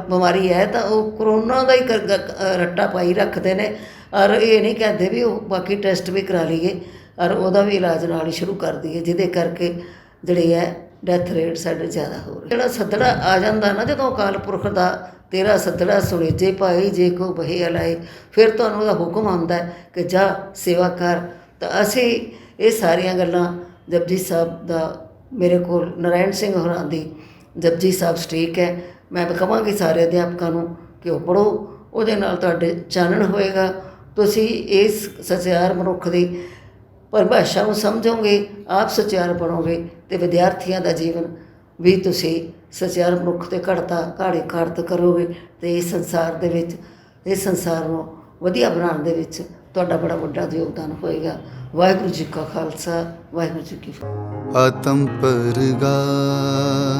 ਬਿਮਾਰੀ ਹੈ ਤਾਂ ਉਹ ਕਰੋਨਾ ਦਾ ਹੀ ਰੱਟਾ ਪਾਈ ਰੱਖਦੇ ਨੇ, ਔਰ ਇਹ ਨਹੀਂ ਕਹਿੰਦੇ ਵੀ ਉਹ ਬਾਕੀ ਟੈਸਟ ਵੀ ਕਰਾ ਲਈਏ ਔਰ ਉਹਦਾ ਵੀ ਇਲਾਜ ਨਾਲ ਹੀ ਸ਼ੁਰੂ ਕਰ ਦਈਏ, ਜਿਹਦੇ ਕਰਕੇ ਜਿਹੜੇ ਹੈ ਡੈਥ ਰੇਟ ਸਾਡੇ ਜ਼ਿਆਦਾ ਹੋ ਰਿਹਾ। ਜਿਹੜਾ ਸੱਦੜਾ ਆ ਜਾਂਦਾ ਨਾ, ਜਦੋਂ ਅਕਾਲ ਪੁਰਖ ਦਾ ਤੇਰਾ ਸੱਦੜਾ ਸੁਣੀਜੇ ਭਾਈ ਜੇ ਕੋ ਬਹੇ ਅਲਾਏ, ਫਿਰ ਤੁਹਾਨੂੰ ਉਹਦਾ ਹੁਕਮ ਆਉਂਦਾ ਕਿ ਜਾ ਸੇਵਾ ਕਰ। ਤਾਂ ਅਸੀਂ ਇਹ ਸਾਰੀਆਂ ਗੱਲਾਂ ਜਪਜੀ ਸਾਹਿਬ ਦਾ, ਮੇਰੇ ਕੋਲ ਨਾਰਾਇਣ ਸਿੰਘ ਹੋਰਾਂ ਦੀ ਜਪਜੀ ਸਾਹਿਬ ਸਟੀਕ ਹੈ, ਮੈਂ ਕਹਾਂਗੀ ਸਾਰੇ ਅਧਿਆਪਕਾਂ ਨੂੰ ਕਿ ਉਹ ਪੜ੍ਹੋ, ਉਹਦੇ ਨਾਲ ਤੁਹਾਡੇ ਚਾਨਣ ਹੋਏਗਾ। ਤੁਸੀਂ ਇਸ ਸਚਿਆਰ ਮਨੁੱਖ ਦੀ ਪਰਿਭਾਸ਼ਾ ਨੂੰ ਸਮਝੋਗੇ, ਆਪ ਸਚਿਆਰ ਬਣੋਗੇ ਅਤੇ ਵਿਦਿਆਰਥੀਆਂ ਦਾ ਜੀਵਨ ਵੀ ਤੁਸੀਂ ਸਚਿਆਰ ਮਨੁੱਖ 'ਤੇ ਘਾੜੇ ਕਰੋਗੇ ਅਤੇ ਇਸ ਸੰਸਾਰ ਦੇ ਵਿੱਚ ਇਸ ਸੰਸਾਰ ਨੂੰ ਵਧੀਆ ਬਣਾਉਣ ਦੇ ਵਿੱਚ ਤੁਹਾਡਾ ਬੜਾ ਵੱਡਾ ਯੋਗਦਾਨ ਹੋਏਗਾ। ਵਾਹਿਗੁਰੂ ਜੀ ਕਾ ਖਾਲਸਾ, ਵਾਹਿਗੁਰੂ ਜੀ ਕੀ ਫਤਿਹ। ਆਤਮ ਪਰਗਾਸ